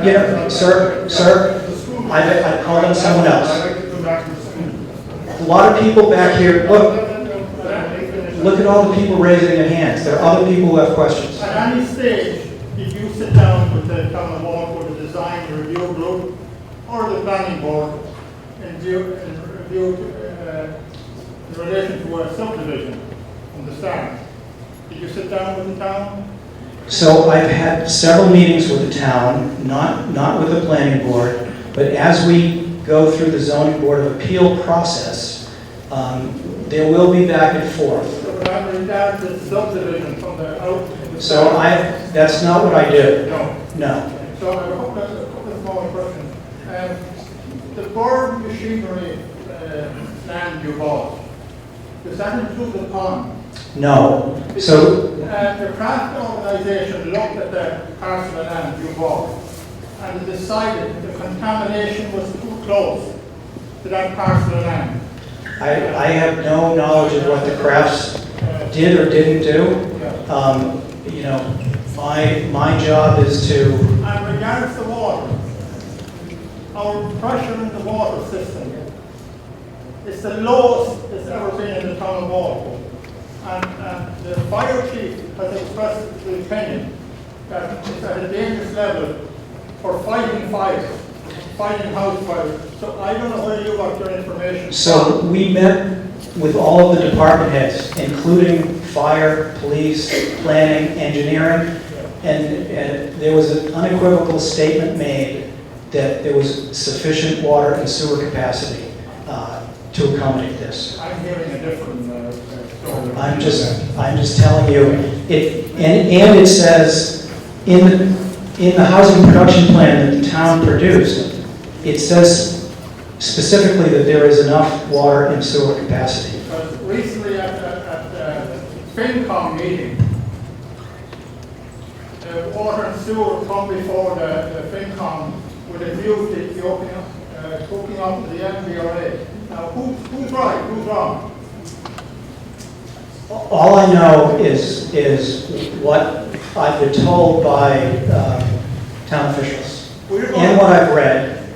Yeah, sir. I called on someone else. A lot of people back here. Look. Look at all the people raising their hands. There are other people who have questions. At any stage, did you sit down with the town of Walpole, the design review group, or the planning board, in relation to a subdivision from the start? Did you sit down with the town? So I've had several meetings with the town, not with the planning board, but as we go through the zoning board of appeal process, there will be back and forth. So that regards the subdivision from the out. So that's not what I do. No. No. So I hope that's a couple of small questions. The board machinery land you bought, does that include the pond? No. So The craft organization looked at the parcel of land you bought and decided the contamination was too close to that parcel of land. I have no knowledge of what the Crafts did or didn't do. You know, my job is to. And regards to water, our pressure in the water system is the lowest it's ever been in the town of Walpole. And the fire chief has expressed the opinion that it's at a dangerous level for fighting fires, fighting house fires. So I don't know where you got your information So from. we met with all of the department heads, including fire, police, planning, engineering, and there was an unequivocal statement made that there was sufficient water and sewer capacity to accommodate this. I'm hearing a different story. I'm just telling you, and it says in the housing production plan that the town produced, it says specifically that there is enough water and sewer capacity. Because recently at the FinCom meeting, the water and sewer come before the FinCom with a view to hooking up to the MBRA. Now, who's right, who's wrong? All I know is what I've been told by town officials and what I've read,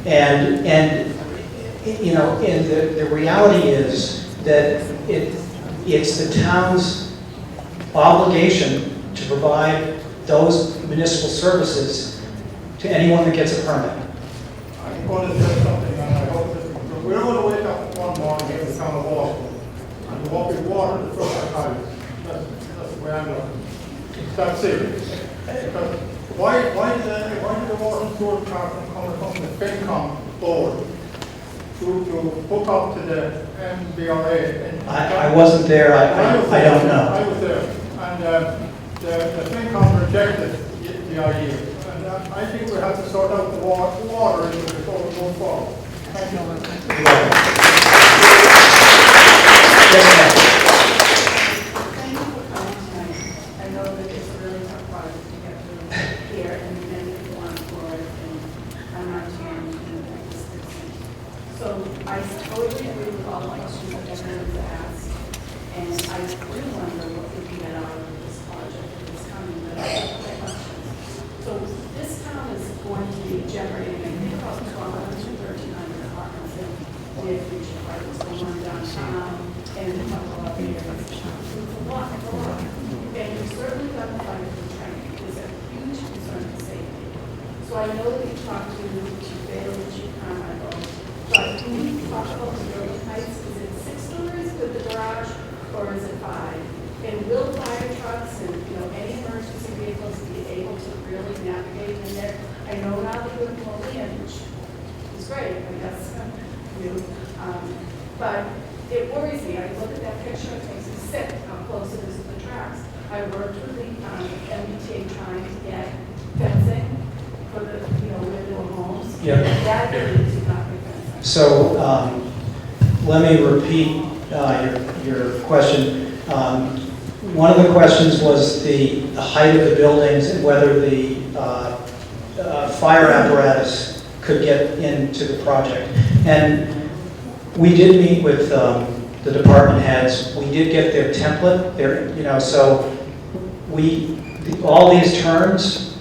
and you know, and the reality is that it's the town's obligation to provide those municipal services to anyone that gets a permit. I'm going to say something, and I hope that we're going to wake up one morning in the town of Walpole, and there won't be water in the front of the house. That's the way I'm looking. That's serious. Because why did the water and sewer department come from the FinCom board to hook up to the MBRA? I wasn't there. I don't know. I was there, and the FinCom rejected the idea. And I think we have to sort out the water before we move forward. Thank you. Yes, Thank you for coming tonight. I know that it's a really tough project to get through here, and many people on board, and I'm not hearing this. So I totally agree with all the questions that everyone has asked, and I do wonder what we can get out of this project that is coming, but I have questions. So this town is going to be generating, I think, about 1,200 to 1,300 apartments in near future projects going on downtown and a couple of other areas. It's a lot, it's a lot. And you've certainly got the fire for training. It's a huge concern for safety. So I know that you talked to Chief Bailey, Chief Carmichael, but can you talk about the building heights? Is it 6 stories with the garage, or is it 5? And will fire trucks and, you know, any emergency vehicles be able to really navigate in there? I know now that you're in Moline, which is great, I guess, you, but it worries me. I look at that picture, it makes me sick how close it is to the tracks. I worked with the MBTA trying to get fencing for the, you know, where there were homes. Yeah. That is not be fencing. So let me repeat your question. One of the questions was the height of the buildings and whether the fire apparatus could get into the project. And we did meet with the department heads. We did get their template. You know, so all these turns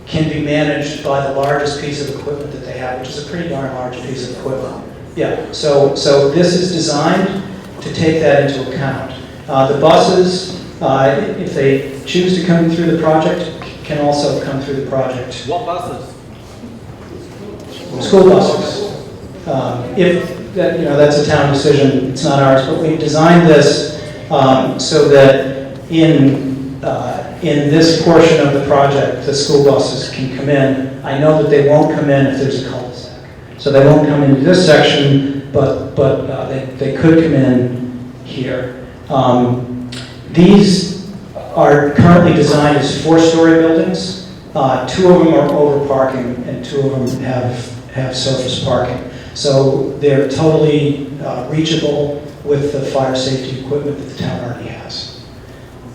can be managed by the largest piece of equipment that they have, which is a pretty darn large piece of equipment. Yeah. So this is designed to take that into account. The buses, if they choose to come through the project, can also come through the project. What buses? School buses. If that, that's a town decision, it's not ours, but we designed this so that in this portion of the project, the school buses can come in. I know that they won't come in if there's a cul-de-sac. So they won't come into this section, but they could come in here. These are currently designed as 4-story buildings. 2 of them are over parking, and 2 of them have surface parking. So they're totally reachable with the fire safety equipment that the town already has.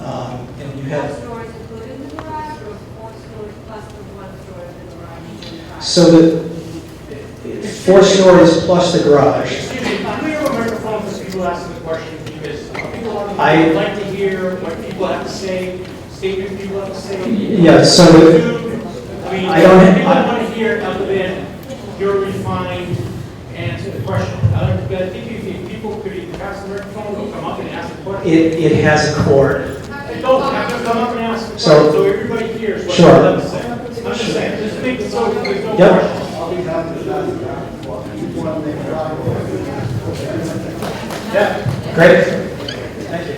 And you have 4 stories included in the garage, or 4 stories plus the 1 story in the garage? so the 4 stories plus the garage. Excuse me, can we have a microphone for people asking the question, because people would like to hear what people have to say, statements people have to say. Yeah, so I mean, I don't- people want to hear other than your refined answer to the question. I think if people could either pass the microphone or come up and ask the question. it has a cord. They don't have to come up and ask the question, So- so everybody hears what Sure. you have to say. I'm just saying, just to make it so there's no Yep. question. Yeah, great. Thank you.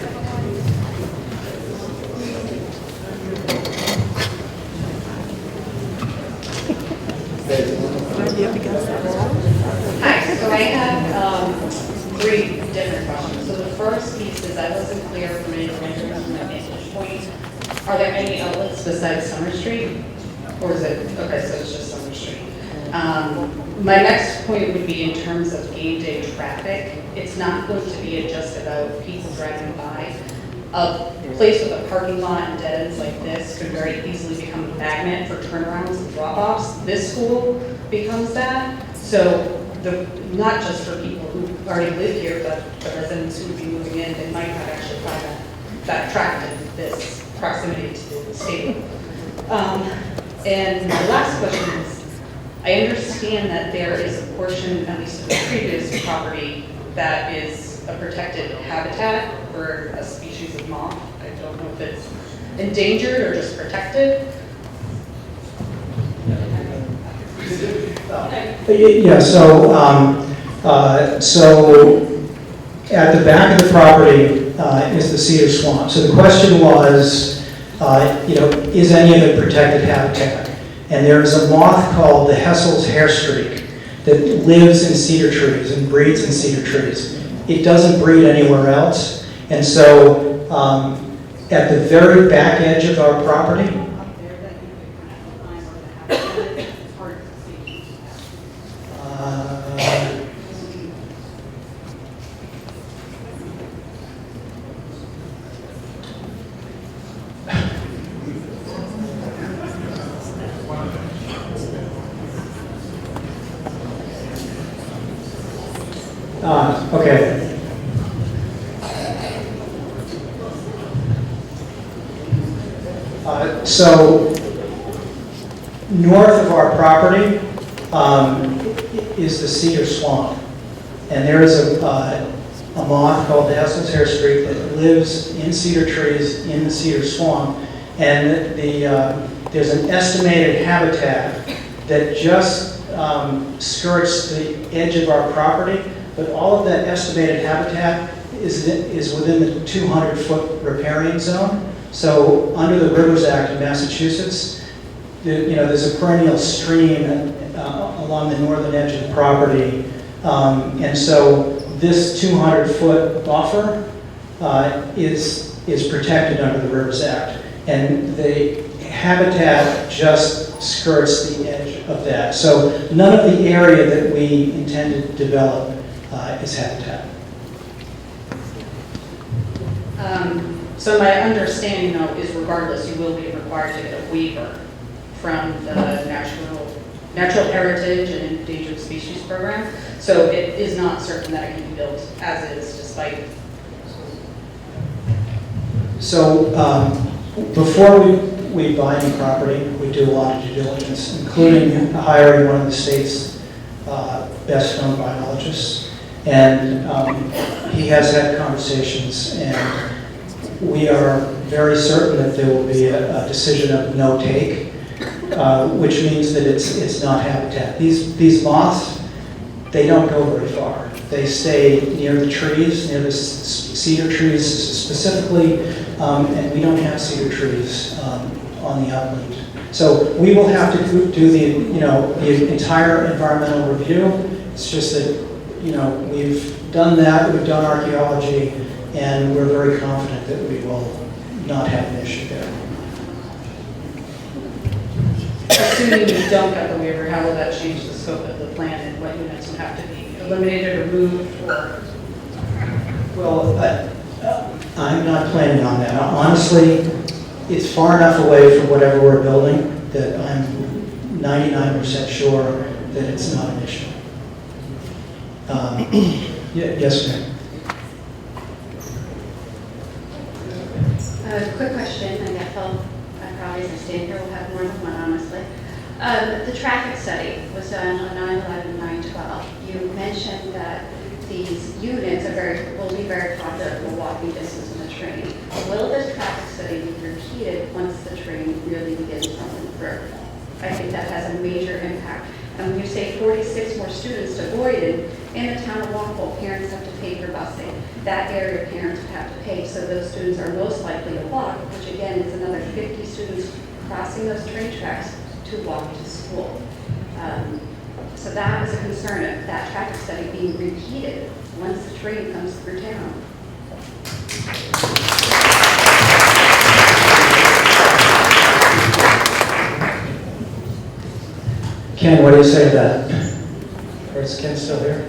Hi, so I have 3 different questions. So the first piece is, I wasn't clear from any renderings from my vantage point. Are there any outlets besides Summer Street? Or is it, okay, so it's just Summer Street. My next point would be in terms of game day traffic. It's not going to be just about people driving by. A place with a parking lot and dead ends like this could very easily become a magnet for turnarounds and drop-offs. This school becomes that. So not just for people who already live here, but the residents who would be moving in, they might not actually find that attractive, this proximity to the stadium. And my last question is, I understand that there is a portion, at least of the previous property, that is a protected habitat for a species of moth. I don't know if it's endangered or just protected. Yeah, so at the back of the property is the cedar swamp. So the question was, is any of it protected habitat? And there is a moth called the Hessel's hairstreak that lives in cedar trees and breeds in cedar trees. It doesn't breed anywhere else. And so at the very back edge of our property, Up there that you could kind of outline where the habitat is, it's hard to see. okay. So north of our property is the cedar swamp. And there is a moth called the Hessel's hairstreak that lives in cedar trees in the cedar swamp. And there's an estimated habitat that just skirts the edge of our property, but all of that estimated habitat is within the 200-foot riparian zone. So under the Rivers Act of Massachusetts, there's a perennial stream along the northern edge of the property. And so this 200-foot buffer is protected under the Rivers Act. And the habitat just skirts the edge of that. So none of the area that we intend to develop is habitat. So my understanding, though, is regardless, you will be required to get a waiver from the Natural Heritage and Endangered Species Program. So it is not certain that it can be built as is, despite. So before we buy any property, we do a lot of due diligence, including hiring one of the state's best known biologists. And he has had conversations, and we are very certain that there will be a decision of no take, which means that it's not habitat. These moths, they don't go very far. They stay near the trees, near the cedar trees specifically, and we don't have cedar trees on the upland. So we will have to do the entire environmental review. It's just that we've done that, we've done archaeology, and we're very confident that we will not have an issue there. Assuming you don't get the waiver, how will that change the scope of the plan and what units would have to be eliminated or moved or? Well, I'm not planning on that. Honestly, it's far enough away from whatever we're building that I'm 99% sure that it's not an issue. Yes, ma'am. Quick question, and I probably as I stand here will have more than one, honestly. The traffic study was done on 9/11, 9/12. You mentioned that these units will be very popular for walking distance on the train. Will this traffic study be repeated once the train really begins running through? I think that has a major impact. And when you say 46 more students avoided, in the town of Walpole, parents have to pay for busing. That area parents would have to pay, so those students are most likely to walk, which again is another 50 students crossing those train tracks to walk to school. So that is a concern of that traffic study being repeated once the train comes through town. Ken, what do you say to that? Or is Ken still here?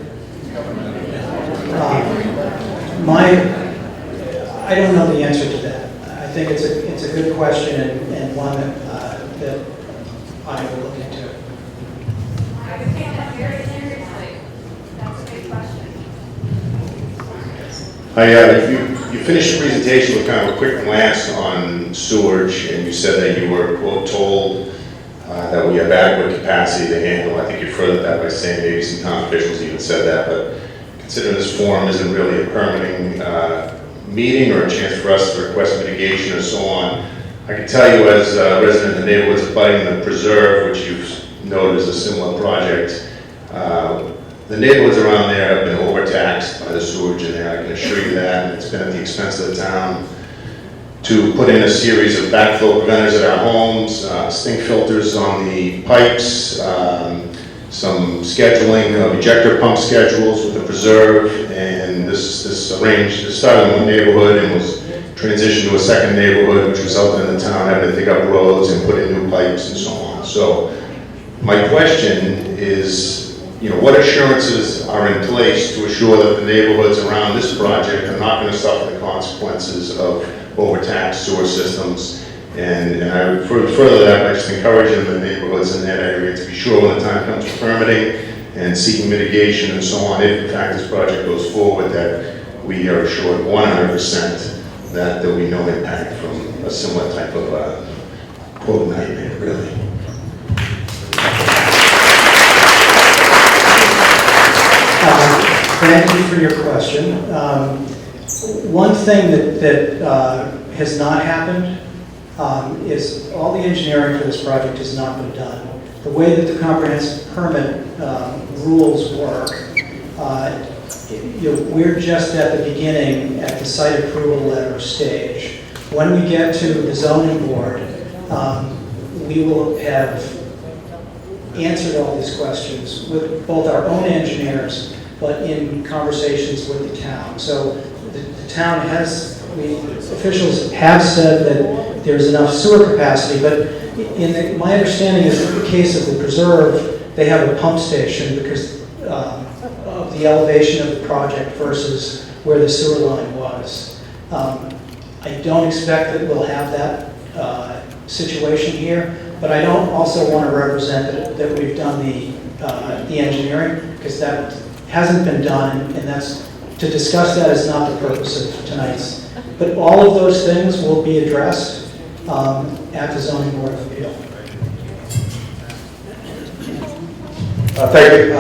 I don't know the answer to that. I think it's a good question and one that I will look into. I would take that very seriously. That's a big question. You finished the presentation with kind of a quick glance on sewage, and you said that you were, quote, told that we have adequate capacity to handle. I think you furthered that by saying maybe some town officials even said that, but considering this forum isn't really a permitting meeting or a chance for us to request mitigation or so on, I can tell you as a resident of the neighborhoods abutting the preserve, which you've noted is a similar project, the neighborhoods around there have been overtaxed by the sewage in there, I can assure you that, and it's been at the expense of the town to put in a series of backflow preventers at our homes, stink filters on the pipes, some scheduling of ejector pump schedules with the preserve, and this started in one neighborhood and was transitioned to a second neighborhood, which resulted in the town having to dig up roads and put in new pipes and so on. So my question is, what assurances are in place to assure that the neighborhoods around this project are not going to suffer the consequences of overtaxed sewer systems? And I would further that by just encouraging the neighborhoods in that area to be sure when the time comes for permitting and seeking mitigation and so on, if in fact this project goes forward, that we are assured 100% that there will be no impact from a similar type of quote nightmare, really. Thank you for your question. One thing that has not happened is all the engineering for this project has not been done. The way that the comprehensive permit rules work, we're just at the beginning at the site approval letter stage. When we get to the zoning board, we will have answered all these questions with both our own engineers, but in conversations with the town. So the town officials have said that there's enough sewer capacity, but my understanding is in the case of the preserve, they have a pump station because of the elevation of the project versus where the sewer line was. I don't expect that we'll have that situation here, but I don't also want to represent that we've done the engineering, because that hasn't been done, and to discuss that is not the purpose of tonight's. But all of those things will be addressed at the Zoning Board of Appeal. Thank you.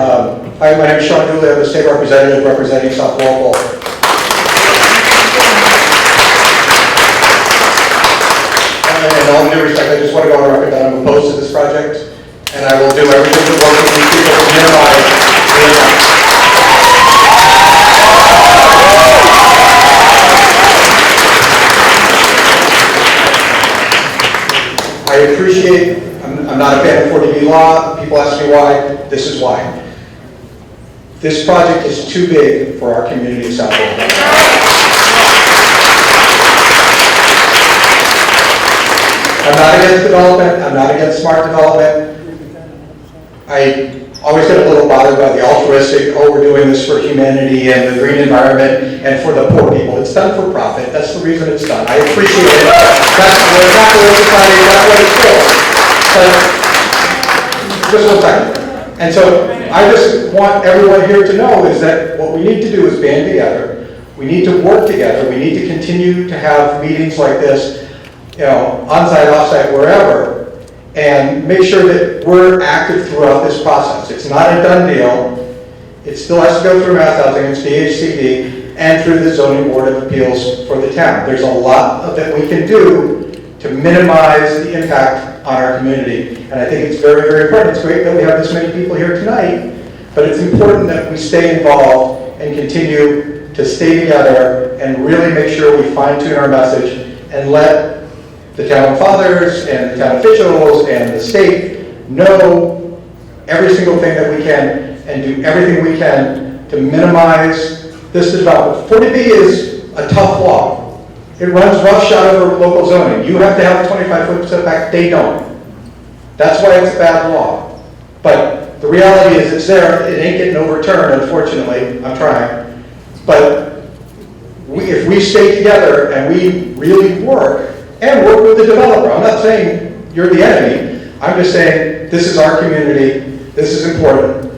Hi, my name is Sean Dooley. I'm the state representative representing South Walpole. in all due respect, I just want to go on record that I'm opposed to this project, and I will do everything to work with these people to minimize the impact. I appreciate, I'm not a fan of 40B law. People ask me why. This is why. This project is too big for our community of South Walpole. I'm not against development. I'm not against smart development. I always get a little bothered by the altruistic, oh, we're doing this for humanity and the green environment and for the poor people. It's done for profit. That's the reason it's done. I appreciate it. That's what capitalist society, that's what it's for. But just one second. And so I just want everyone here to know is that what we need to do is band together. We need to work together. We need to continue to have meetings like this, you know, on-site, off-site, wherever, and make sure that we're active throughout this process. It's not a done deal. It still has to go through Mass Housing, it's DHCD, and through the Zoning Board of Appeals for the town. There's a lot that we can do to minimize the impact on our community. And I think it's very, very important. It's great that we have this many people here tonight, but it's important that we stay involved and continue to stay together and really make sure we fine-tune our message and let the town fathers and the town officials and the state know every single thing that we can and do everything we can to minimize this development. 40B is a tough law. It runs roughshod over local zoning. You have to have a 25-foot setback, they don't. That's why it's a bad law. But the reality is it's there, it ain't getting overturned, unfortunately. I'm trying. But if we stay together and we really work, and work with the developer. I'm not saying you're the enemy. I'm just saying this is our community, this is important,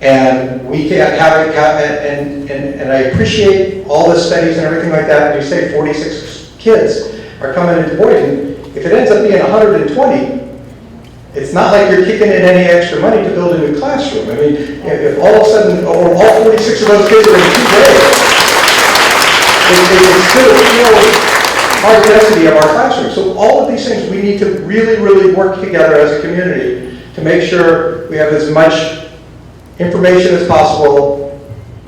and we can't have it, and I appreciate all the studies and everything like that. You say 46 kids are coming into Boynton. If it ends up being 120, it's not like you're kicking in any extra money to build a new classroom. I mean, if all of a sudden, or all 46 of those kids are in 2 grades, it's still our density of our classroom. So all of these things, we need to really, really work together as a community to make sure we have as much information as possible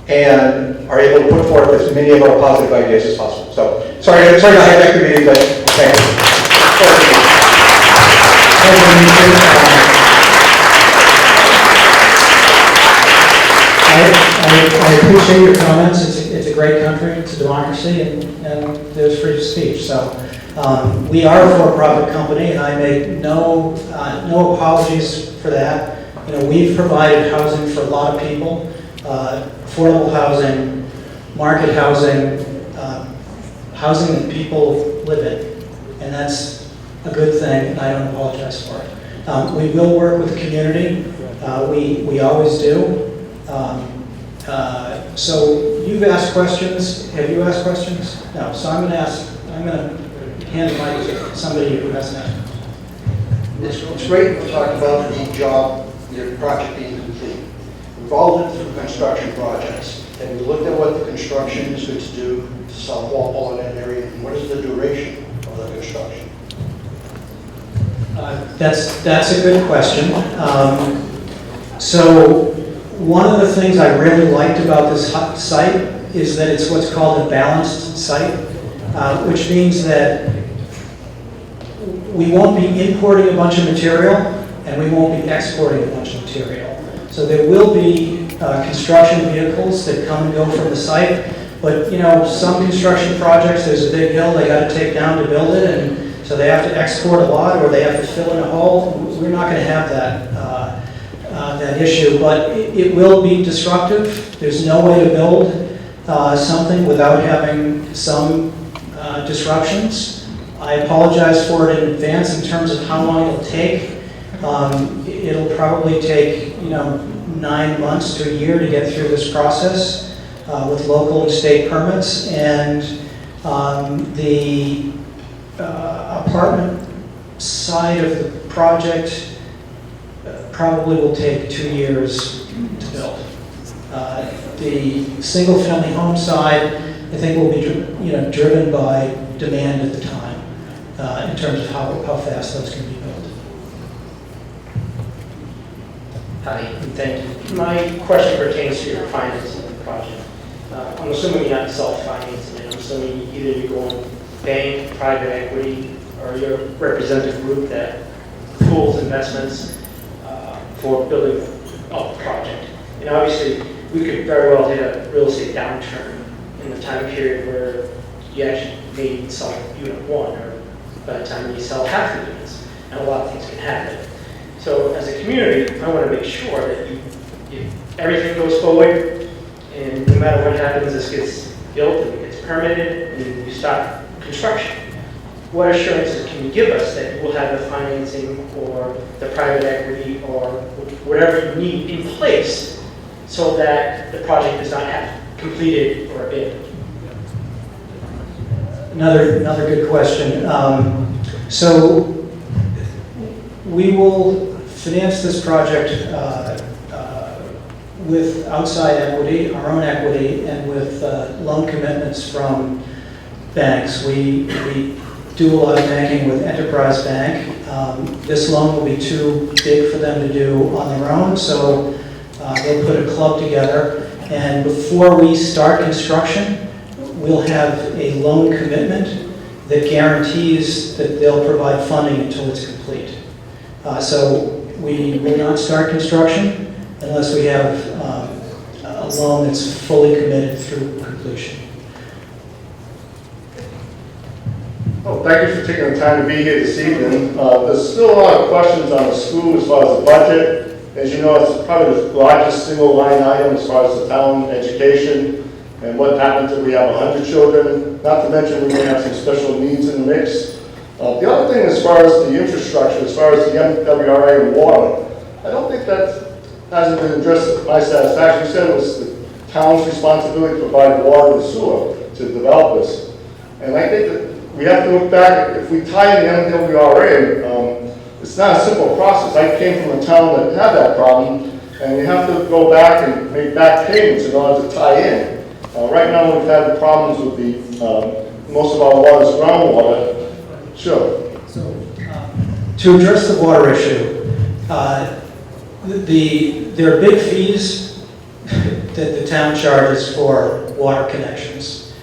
and are able to put forth as many of our positive ideas as possible. So, sorry to hijack the meeting, but thank you. I appreciate your comments. It's a great country, it's a democracy, and there's freedom of speech. So we are a for-profit company, and I make no apologies for that. You know, we've provided housing for a lot of people, affordable housing, market housing, housing that people live in, and that's a good thing, and I don't apologize for it. We will work with the community. We always do. So you've asked questions. Have you asked questions? No. So I'm going to hand the mic to somebody who hasn't asked. It's great to talk about the job, your project being complete. We've all lived through construction projects. Have you looked at what the construction is going to do to South Walpole in that area? And what is the duration of the construction? That's a good question. So one of the things I really liked about this site is that it's what's called a balanced site, which means that we won't be importing a bunch of material and we won't be exporting a bunch of material. So there will be construction vehicles that come and go from the site, but you know, some construction projects, there's a big hill they got to take down to build it, and so they have to export a lot or they have to fill in a hole. We're not going to have that issue, but it will be disruptive. There's no way to build something without having some disruptions. I apologize for it in advance in terms of how long it'll take. It'll probably take 9 months to a year to get through this process with local and state permits, and the apartment side of the project probably will take 2 years to build. The single-family home side, I think, will be driven by demand at the time. in terms of how fast those can be built. Hi, and thank you. My question pertains to your financing of the project. I'm assuming you're not self-financing it. I'm assuming either you go on bank, private equity, or you're a representative group that pools investments for building up the project. And obviously, we could very well hit a real estate downturn in the time period where you actually may sell unit one, or by the time you sell half the units, and a lot of things can happen. So as a community, I want to make sure that everything goes forward, and no matter what happens, this gets built and it gets permitted, and you start construction. What assurances can you give us that you will have the financing or the private equity or whatever you need in place so that the project does not have completed or abandoned? Another good question. So we will finance this project with outside equity, our own equity, and with loan commitments from banks. We do a lot of banking with Enterprise Bank. This loan will be too big for them to do on their own, so they'll put a club together. And before we start construction, we'll have a loan commitment that guarantees that they'll provide funding until it's complete. So we will not start construction unless we have a loan that's fully committed through completion. Well, thank you for taking the time to be here this evening. There's still a lot of questions on the school as far as the budget. As you know, it's probably the largest single line item as far as the town education and what happens if we have 100 children. Not to mention we may have some special needs in the mix. The other thing as far as the infrastructure, as far as the MWRA and water, I don't think that hasn't been addressed to my satisfaction. You said it was the town's responsibility to provide water and sewer to developers. And I think that we have to look back, if we tie in the MWRA, it's not a simple process. I came from a town that had that problem, and you have to go back and make back payments in order to tie in. Right now we've had the problems with the, most of our water is groundwater. Sure. So, to address the water issue, there are big fees that the town charges for water connections.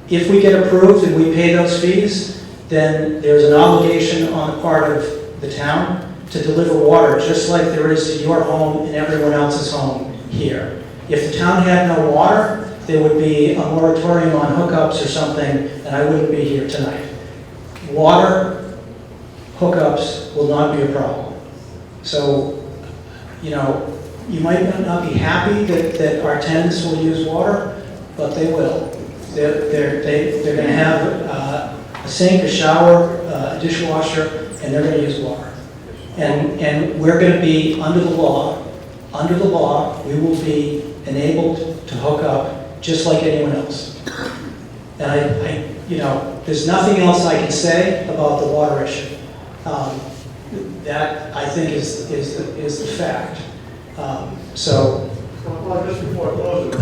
If we get approved and we pay those fees, then there's an obligation on the part of the town to deliver water, just like there is to your home and everyone else's home here. If the town had no water, there would be a moratorium on hookups or something, and I wouldn't be here tonight. Water hookups will not be a problem. So, you know, you might not be happy that our tenants will use water, but they will. They're going to have a sink, a shower, a dishwasher, and they're going to use water. And we're going to be under the law, we will be enabled to hook up just like anyone else. And I you know, there's nothing else I can say about the water issue. That I think is the fact. Well, just before closing,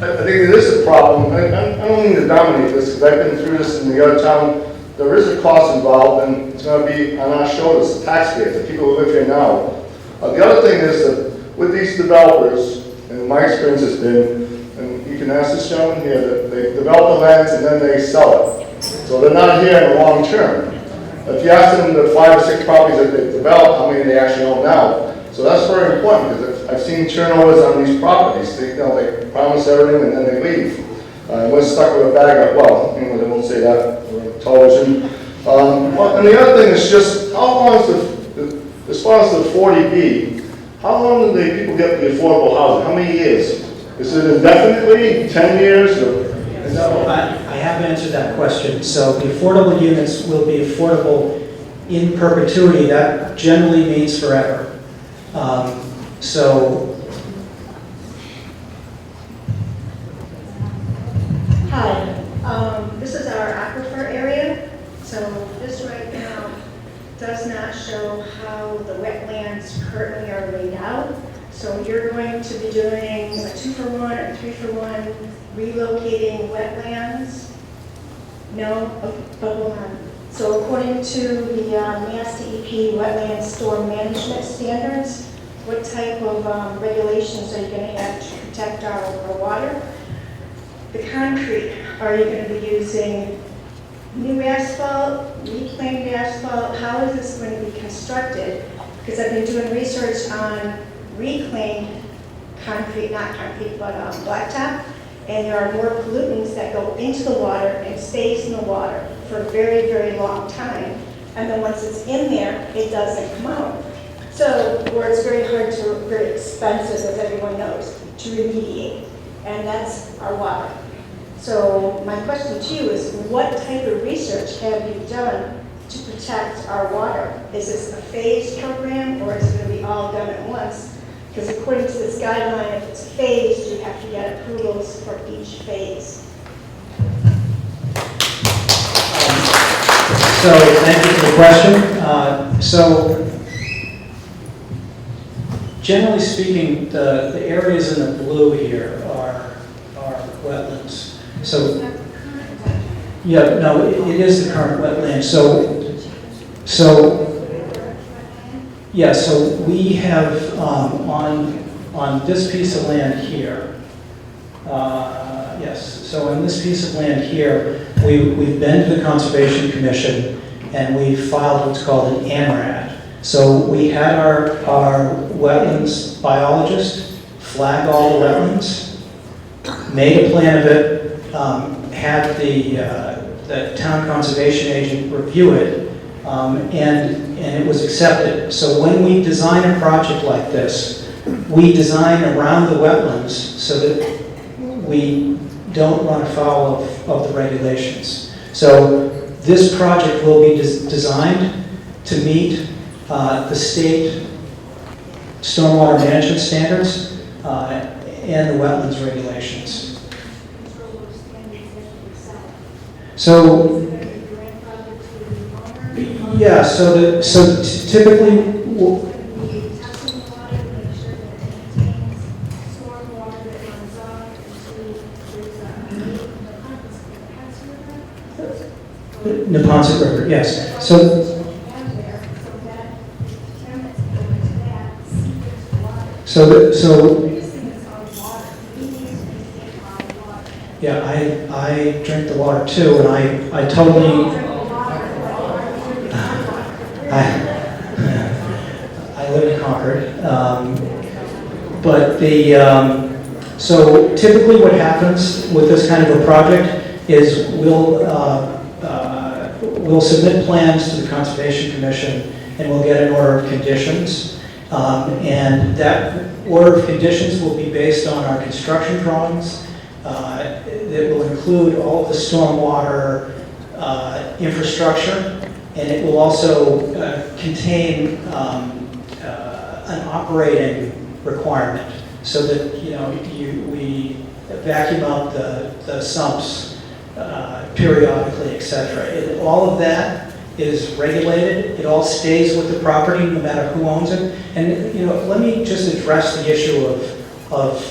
I think it is a problem. I don't mean to dominate this because I've been through this in the other town. There is a cost involved, and it's going to be on our shoulders, the taxpayers, the people who live here now. The other thing is that with these developers, and my experience has been, and you can ask this gentleman here, that they develop the lands and then they sell it. So they're not here in the long term. If you ask them the 5 or 6 properties that they developed, how many they actually own now. So that's very important because I've seen turnovers on these properties. They promise everything and then they leave. We're stuck with a bag of, well, they won't say that, we're on television. And the other thing is just, how long is as far as the 40B, how long do the people get the affordable housing? How many years? Is it indefinitely, 10 years? So I have answered that question. So the affordable units will be affordable in perpetuity. That generally means forever. Hi, this is our aquifer area. So this right now does not show how the wetlands currently are laid out. So you're going to be doing a 2-for-1 or 3-for-1 relocating wetlands? No? Oh, but hold on. So according to the Mass DEP Wetland Storm Management Standards, what type of regulations are you going to have to protect our water? The concrete, are you going to be using new asphalt, reclaimed asphalt? How is this going to be constructed? Because I've been doing research on reclaimed concrete, not concrete, but blacktop, and there are more pollutants that go into the water and stays in the water for a very, very long time. And then once it's in there, it doesn't come out. So, where it's very hard to, very expensive, as everyone knows, to remediate. And that's our water. So my question to you is, what type of research have you done to protect our water? Is this a phased program, or is it going to be all done at once? Because according to this guideline, if it's phased, you have to get approvals for each phase. So thank you for the question. So generally speaking, the areas in the blue here are wetlands. So yeah, no, it is the current wetland. So yeah, so we have on this piece of land here. Yes, so on this piece of land here, we've been to the Conservation Commission and we filed what's called an ANRAD. So we had our wetlands biologist flag all the wetlands, made a plan of it, had the town conservation agent review it, and it was accepted. So when we design a project like this, we design around the wetlands so that we don't run afoul of the regulations. So this project will be designed to meet the state stormwater management standards and the wetlands regulations. So yeah, so typically. Neponset River, yes. So yeah, I drink the water too, and I totally. I live in Concord, but so typically what happens with this kind of a project is we'll submit plans to the Conservation Commission and we'll get an order of conditions. And that order of conditions will be based on our construction drawings. That will include all of the stormwater infrastructure, and it will also contain an operating requirement so that we vacuum out the sumps periodically, etc. All of that is regulated. It all stays with the property, no matter who owns it. And let me just address the issue of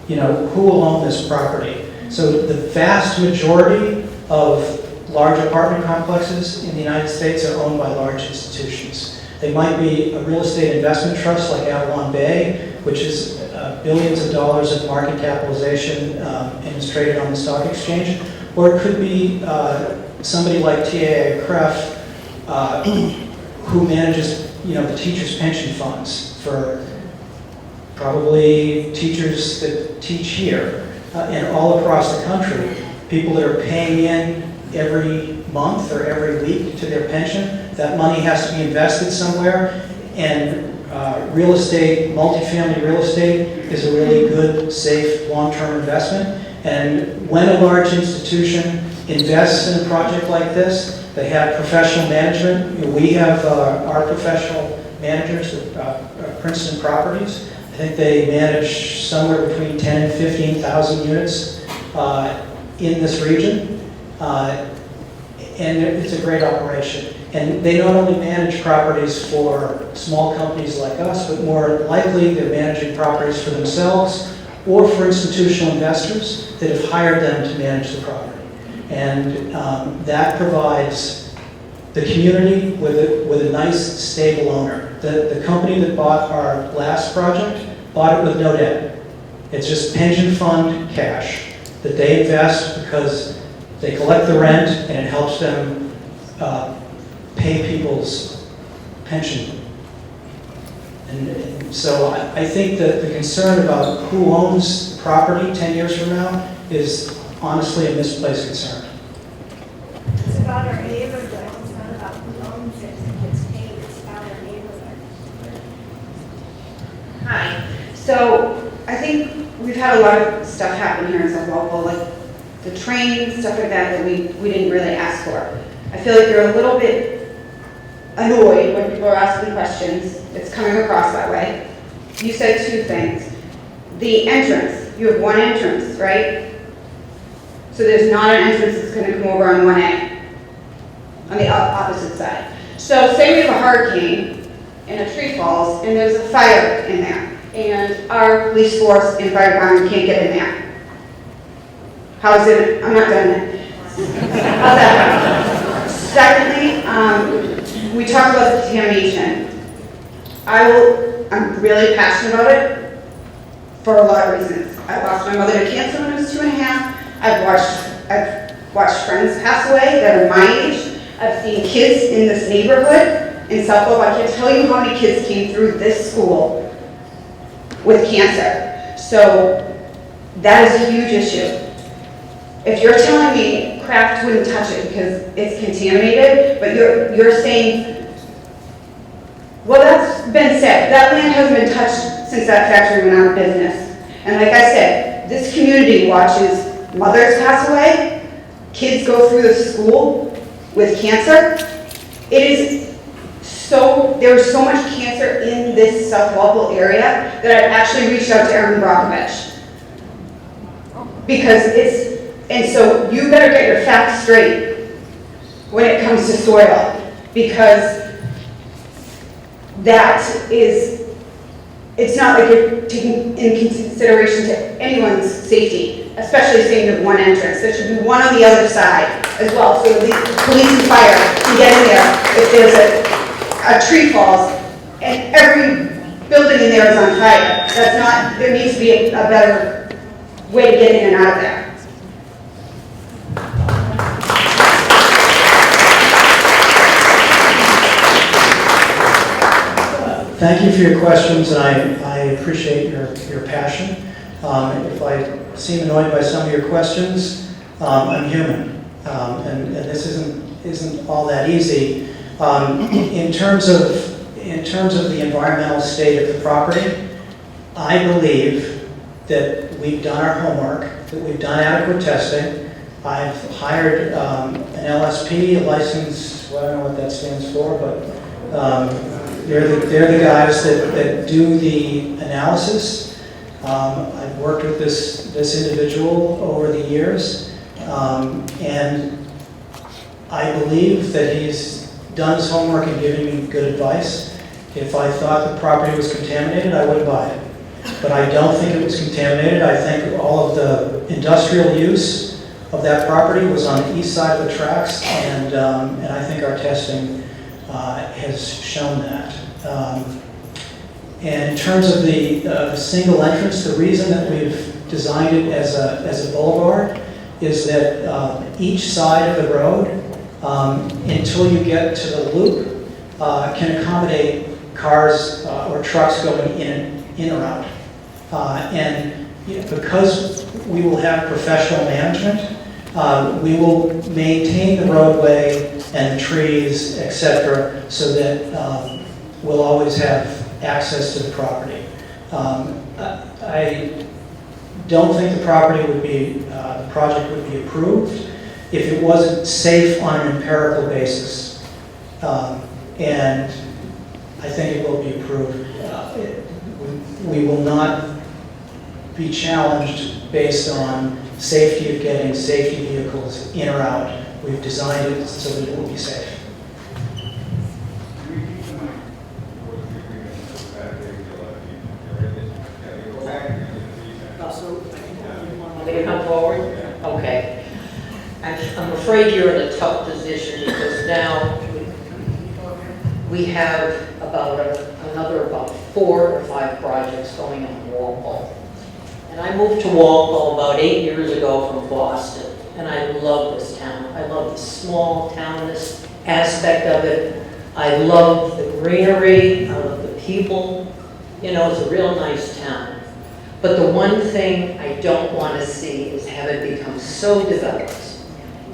who will own this property. So the vast majority of large apartment complexes in the United States are owned by large institutions. They might be a real estate investment trust like Avalon Bay, which is billions of dollars of market capitalization and is traded on the stock exchange. Or it could be somebody like TAA Cref, who manages, the teachers' pension funds for probably teachers that teach here and all across the country. People that are paying in every month or every week to their pension. That money has to be invested somewhere, and real estate, multifamily real estate, is a really good, safe, long-term investment. And when a large institution invests in a project like this, they have professional management. We have our professional managers at Princeton Properties. I think they manage somewhere between 10 and 15,000 units in this region. And it's a great operation. And they not only manage properties for small companies like us, but more likely they're managing properties for themselves or for institutional investors that have hired them to manage the property. And that provides the community with a nice, stable owner. The company that bought our last project bought it with no debt. It's just pension fund cash that they invest because they collect the rent and it helps them pay people's pension. And so I think that the concern about who owns the property 10 years from now is honestly a misplaced concern. It's about our neighborhood, it's not about who owns it and gets paid, it's about our neighborhood. Hi. So I think we've had a lot of stuff happen here in South Walpole, like the train, stuff like that we didn't really ask for. I feel like you're a little bit annoyed when people are asking questions. It's coming across that way. You said two things. The entrance, you have one entrance, right? So there's not an entrance that's going to come over on 1A, on the opposite side. So say we have a hurricane and a tree falls and there's a fire in there and our police force and fire department can't get in there. How is it? I'm not done yet. How's that? Secondly, we talked about the contamination. I'm really passionate about it for a lot of reasons. I lost my mother to cancer when I was 2.5. I've watched friends pass away that are my age. I've seen kids in this neighborhood in South Walpole. I can't tell you how many kids came through this school with cancer. So that is a huge issue. If you're telling me Kraft wouldn't touch it because it's contaminated, but you're saying, well, that's been said. That land hasn't been touched since that factory went out of business. And like I said, this community watches mothers pass away, kids go through the school with cancer. There's so much cancer in this South Walpole area that I've actually reached out to Aaron Brockovich. And so you better get your facts straight when it comes to soil, because it's not like you're taking in consideration to anyone's safety, especially saying you have one entrance. There should be one on the other side as well, so at least police and fire can get in there if there's a tree falls and every building in there is on fire. There needs to be a better way to get in and out of there. Thank you for your questions, and I appreciate your passion. If I seem annoyed by some of your questions, I'm human, and this isn't all that easy. In terms of the environmental state of the property, I believe that we've done our homework, that we've done adequate testing. I've hired an LSP, a license, well, I don't know what that stands for, but they're the guys that do the analysis. I've worked with this individual over the years, and I believe that he's done his homework and given me good advice. If I thought the property was contaminated, I wouldn't buy it. But I don't think it was contaminated. I think all of the industrial use of that property was on the east side of the tracks, and I think our testing has shown that. And in terms of the single entrance, the reason that we've designed it as a boulevard is that each side of the road, until you get to the loop, can accommodate cars or trucks going in or out. And because we will have professional management, we will maintain the roadway and the trees, etc., so that we'll always have access to the property. I don't think the project would be approved if it wasn't safe on an empirical basis. And I think it will be approved. We will not be challenged based on safety of getting safety vehicles in or out. We've designed it so that it will be safe. Want me to come forward? Okay. I'm afraid you're in a tough position because now we have another about 4 or 5 projects going on Walpole. And I moved to Walpole about 8 years ago from Boston, and I love this town. I love the small townness aspect of it. I love the greenery, I love the people. You know, it's a real nice town. But the one thing I don't want to see is have it become so developed.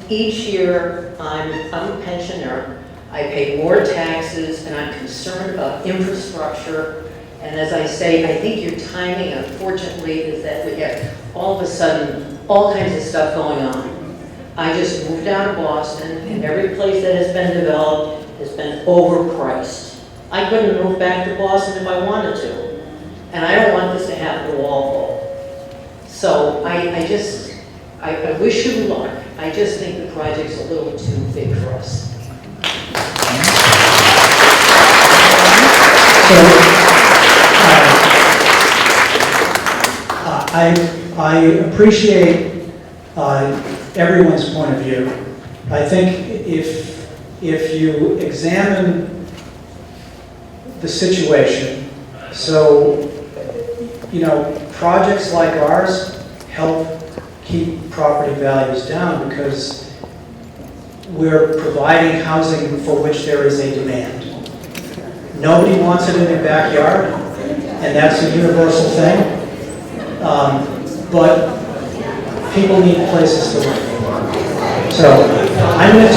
Each year, I'm a pensioner, I pay more taxes, and I'm concerned about infrastructure. And as I say, I think your timing, unfortunately, is that we have all of a sudden all kinds of stuff going on. I just moved out of Boston, and every place that has been developed has been overpriced. I couldn't move back to Boston if I wanted to. And I don't want this to happen to Walpole. So I wish you luck. I just think the project's a little too big for us. I appreciate everyone's point of view. I think if you examine the situation, so, you know, projects like ours help keep property values down because we're providing housing for which there is a demand. Nobody wants it in their backyard, and that's a universal thing. But people need places to live. So I'm going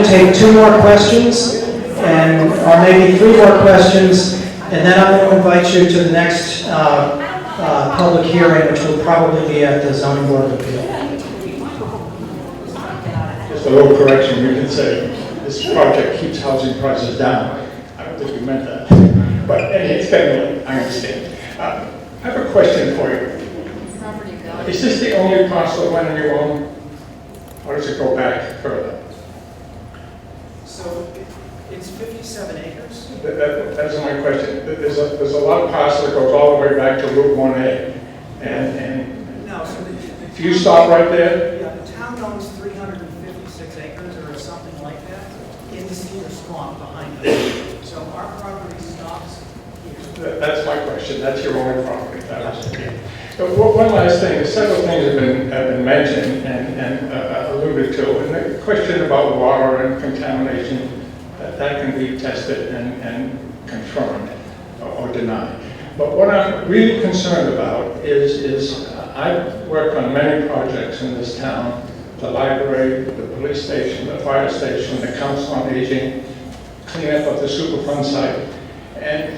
to take 2 more questions, or maybe 3 more questions, and then I'm going to invite you to the next public hearing, which will probably be at the Zoning Board of Appeal. Just a little correction, you did say this project keeps housing prices down. I don't think you meant that, but anyway, I understand. I have a question for you. Is this the only parcel of land you own, or does it go back further? So it's 57 acres. That's my question. There's a lot of parcel that goes all the way back to Route 1A, and No, so do you stop right there? Yeah, the town owns 356 acres or something like that in the cedar swamp behind us. So our property stops here. That's my question. That's your only property. That was okay. So one last thing. Several things have been mentioned and alluded to, and the question about water and contamination, that can be tested and confirmed or denied. But what I'm really concerned about is I've worked on many projects in this town: the library, the police station, the fire station, the council on aging, cleanup of the Superfund site, and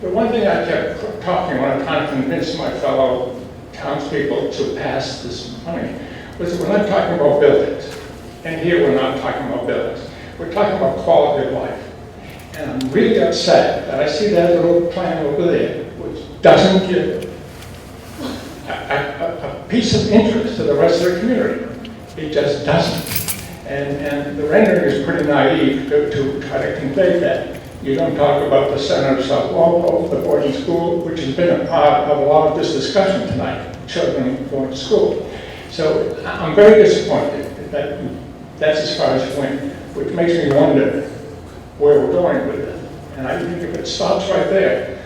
the one thing I kept talking when I'm trying to convince my fellow townspeople to pass this money was we're not talking about buildings. And here we're not talking about buildings. We're talking about quality of life. And I'm really upset that I see that little plan over there, which doesn't give a piece of interest to the rest of the community. It just doesn't. And the rendering is pretty naive to try to convey that. You don't talk about the center of South Walpole, the boarding school, which has been a part of a lot of this discussion tonight, children going to school. So I'm very disappointed that that's as far as it went, which makes me wonder where we're going with it. And I think if it stops right there,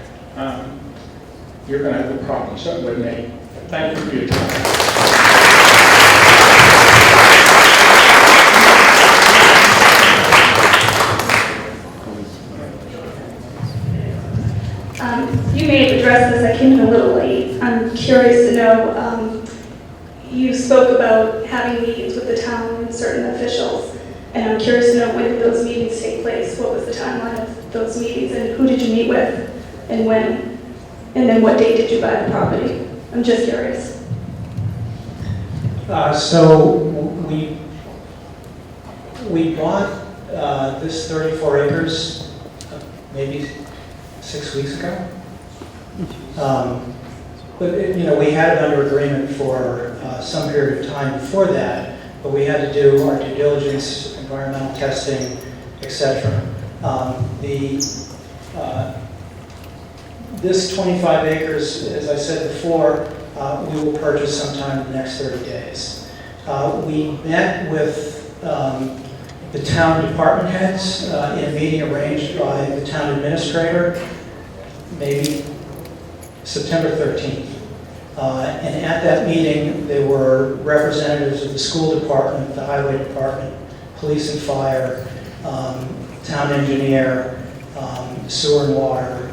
you're going to have a problem, certainly with me. Thank you for your time. You may have addressed this, I came in a little late. I'm curious to know, you spoke about having meetings with the town and certain officials, and I'm curious to know when did those meetings take place? What was the timeline of those meetings, and who did you meet with, and when? And then what date did you buy the property? I'm just curious. So we bought this 34 acres maybe 6 weeks ago. But we had it under agreement for some period of time before that, but we had to do our due diligence, environmental testing, etc. This 25 acres, as I said before, we will purchase sometime in the next 30 days. We met with the town department heads in a meeting arranged by the town administrator, maybe September 13th. And at that meeting, there were representatives of the school department, the highway department, police and fire, town engineer, sewer and water.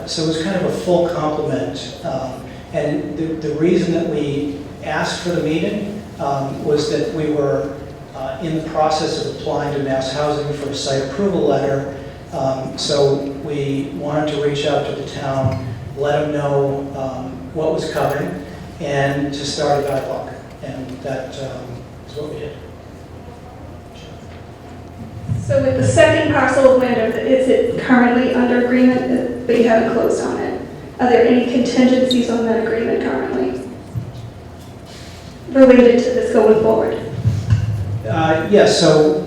So it was kind of a full complement. And the reason that we asked for the meeting was that we were in the process of applying to Mass Housing for a site approval letter. So we wanted to reach out to the town, let them know what was coming, and to start a dialogue. And that is what we did. So with the second parcel of land, is it currently under agreement, but you haven't closed on it? Are there any contingencies on that agreement currently related to this going forward? Yes, so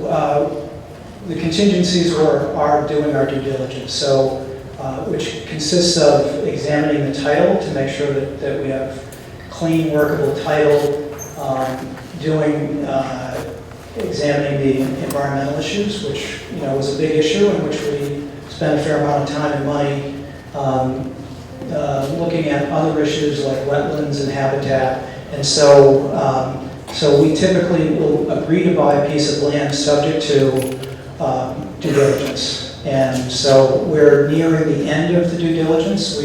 the contingencies are doing our due diligence, so which consists of examining the title to make sure that we have clean, workable title, examining the environmental issues, which was a big issue in which we spent a fair amount of time and money, looking at other issues like wetlands and habitat, and so we typically will agree to buy a piece of land subject to due diligence. And so we're nearing the end of the due diligence.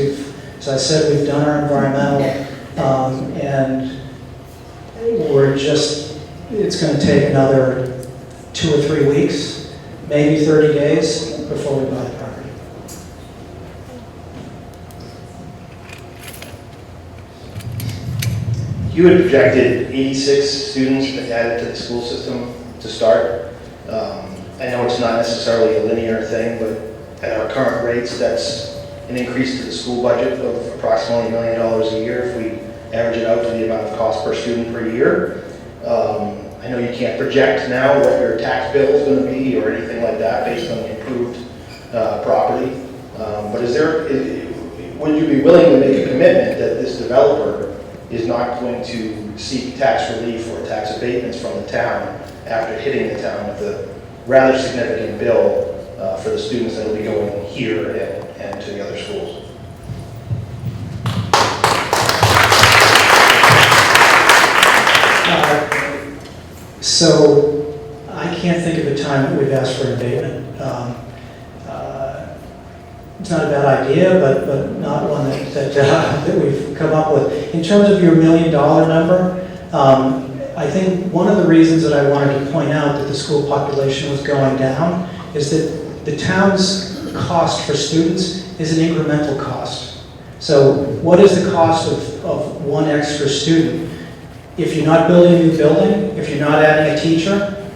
As I said, we've done our environmental, and it's going to take another 2 or 3 weeks, maybe 30 days before we buy the property. You had projected 86 students added to the school system to start. I know it's not necessarily a linear thing, but at our current rates, that's an increase to the school budget of approximately $1 million a year if we average it out to the amount of cost per student per year. I know you can't project now what your tax bill is going to be or anything like that based on the improved property. But would you be willing to make a commitment that this developer is not going to seek tax relief or tax abatements from the town after hitting the town with a rather significant bill for the students that will be going here and to the other schools? So I can't think of a time that we've asked for an abatement. It's not a bad idea, but not one that we've come up with. In terms of your $1 million number, I think one of the reasons that I wanted to point out that the school population was going down is that the town's cost for students is an incremental cost. So what is the cost of one extra student? If you're not building a new building, if you're not adding a teacher,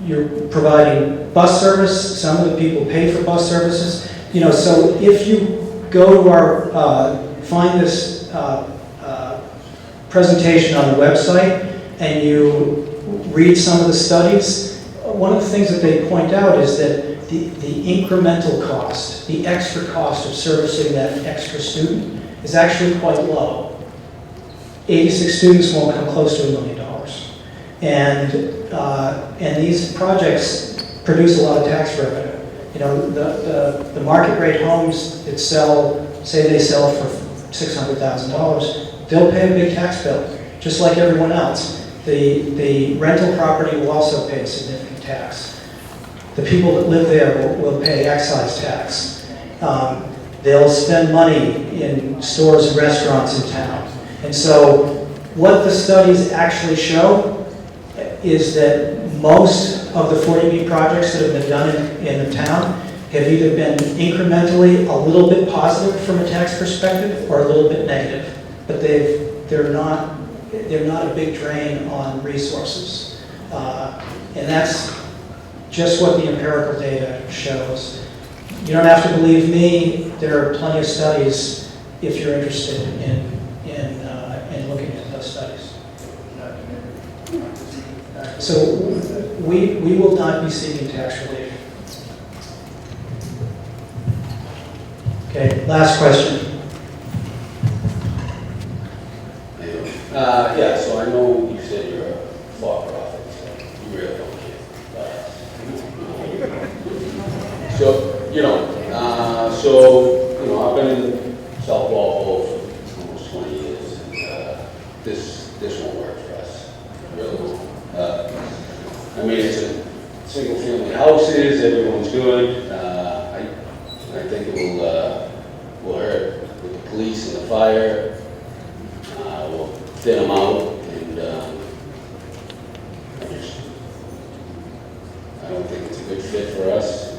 you're providing bus service. Some of the people pay for bus services. So if you go to our, find this presentation on the website and you read some of the studies, one of the things that they point out is that the incremental cost, the extra cost of servicing that extra student is actually quite low. 86 students won't come close to $1 million. And these projects produce a lot of tax revenue. The market rate homes that say they sell for $600,000, they'll pay a big tax bill, just like everyone else. The rental property will also pay a significant tax. The people that live there will pay excise tax. They'll spend money in stores and restaurants in town. And so what the studies actually show is that most of the 40B projects that have been done in the town have either been incrementally a little bit positive from a tax perspective or a little bit negative. But they're not a big drain on resources. And that's just what the empirical data shows. You don't have to believe me. There are plenty of studies if you're interested in looking at those studies. So we will not be seeking tax relief. Okay, last question. Yeah, so I know you said you're a for-profit, so you really don't care. So, you know, I've been in South Walpole for almost 20 years, and this won't work for us. It really won't. I mean, it's a single-family houses, everyone's good. I think it will hurt with the police and the fire. We'll thin them out, and I don't think it's a good fit for us.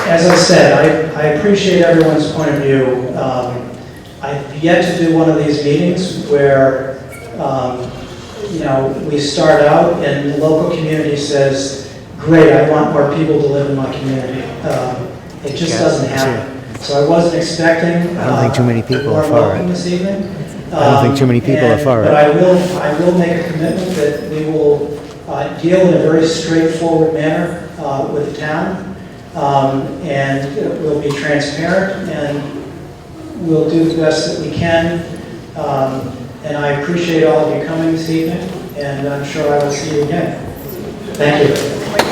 As I said, I appreciate everyone's point of view. I've yet to do one of these meetings where, you know, we start out and the local community says, great, I want more people to live in my community. It just doesn't happen. So I wasn't expecting. I don't think too many people are for it. This evening. I don't think too many people are for it. But I will make a commitment that we will deal in a very straightforward manner with the town. And we'll be transparent and we'll do the best that we can. And I appreciate all of you coming this evening, and I'm sure I will see you again. Thank you.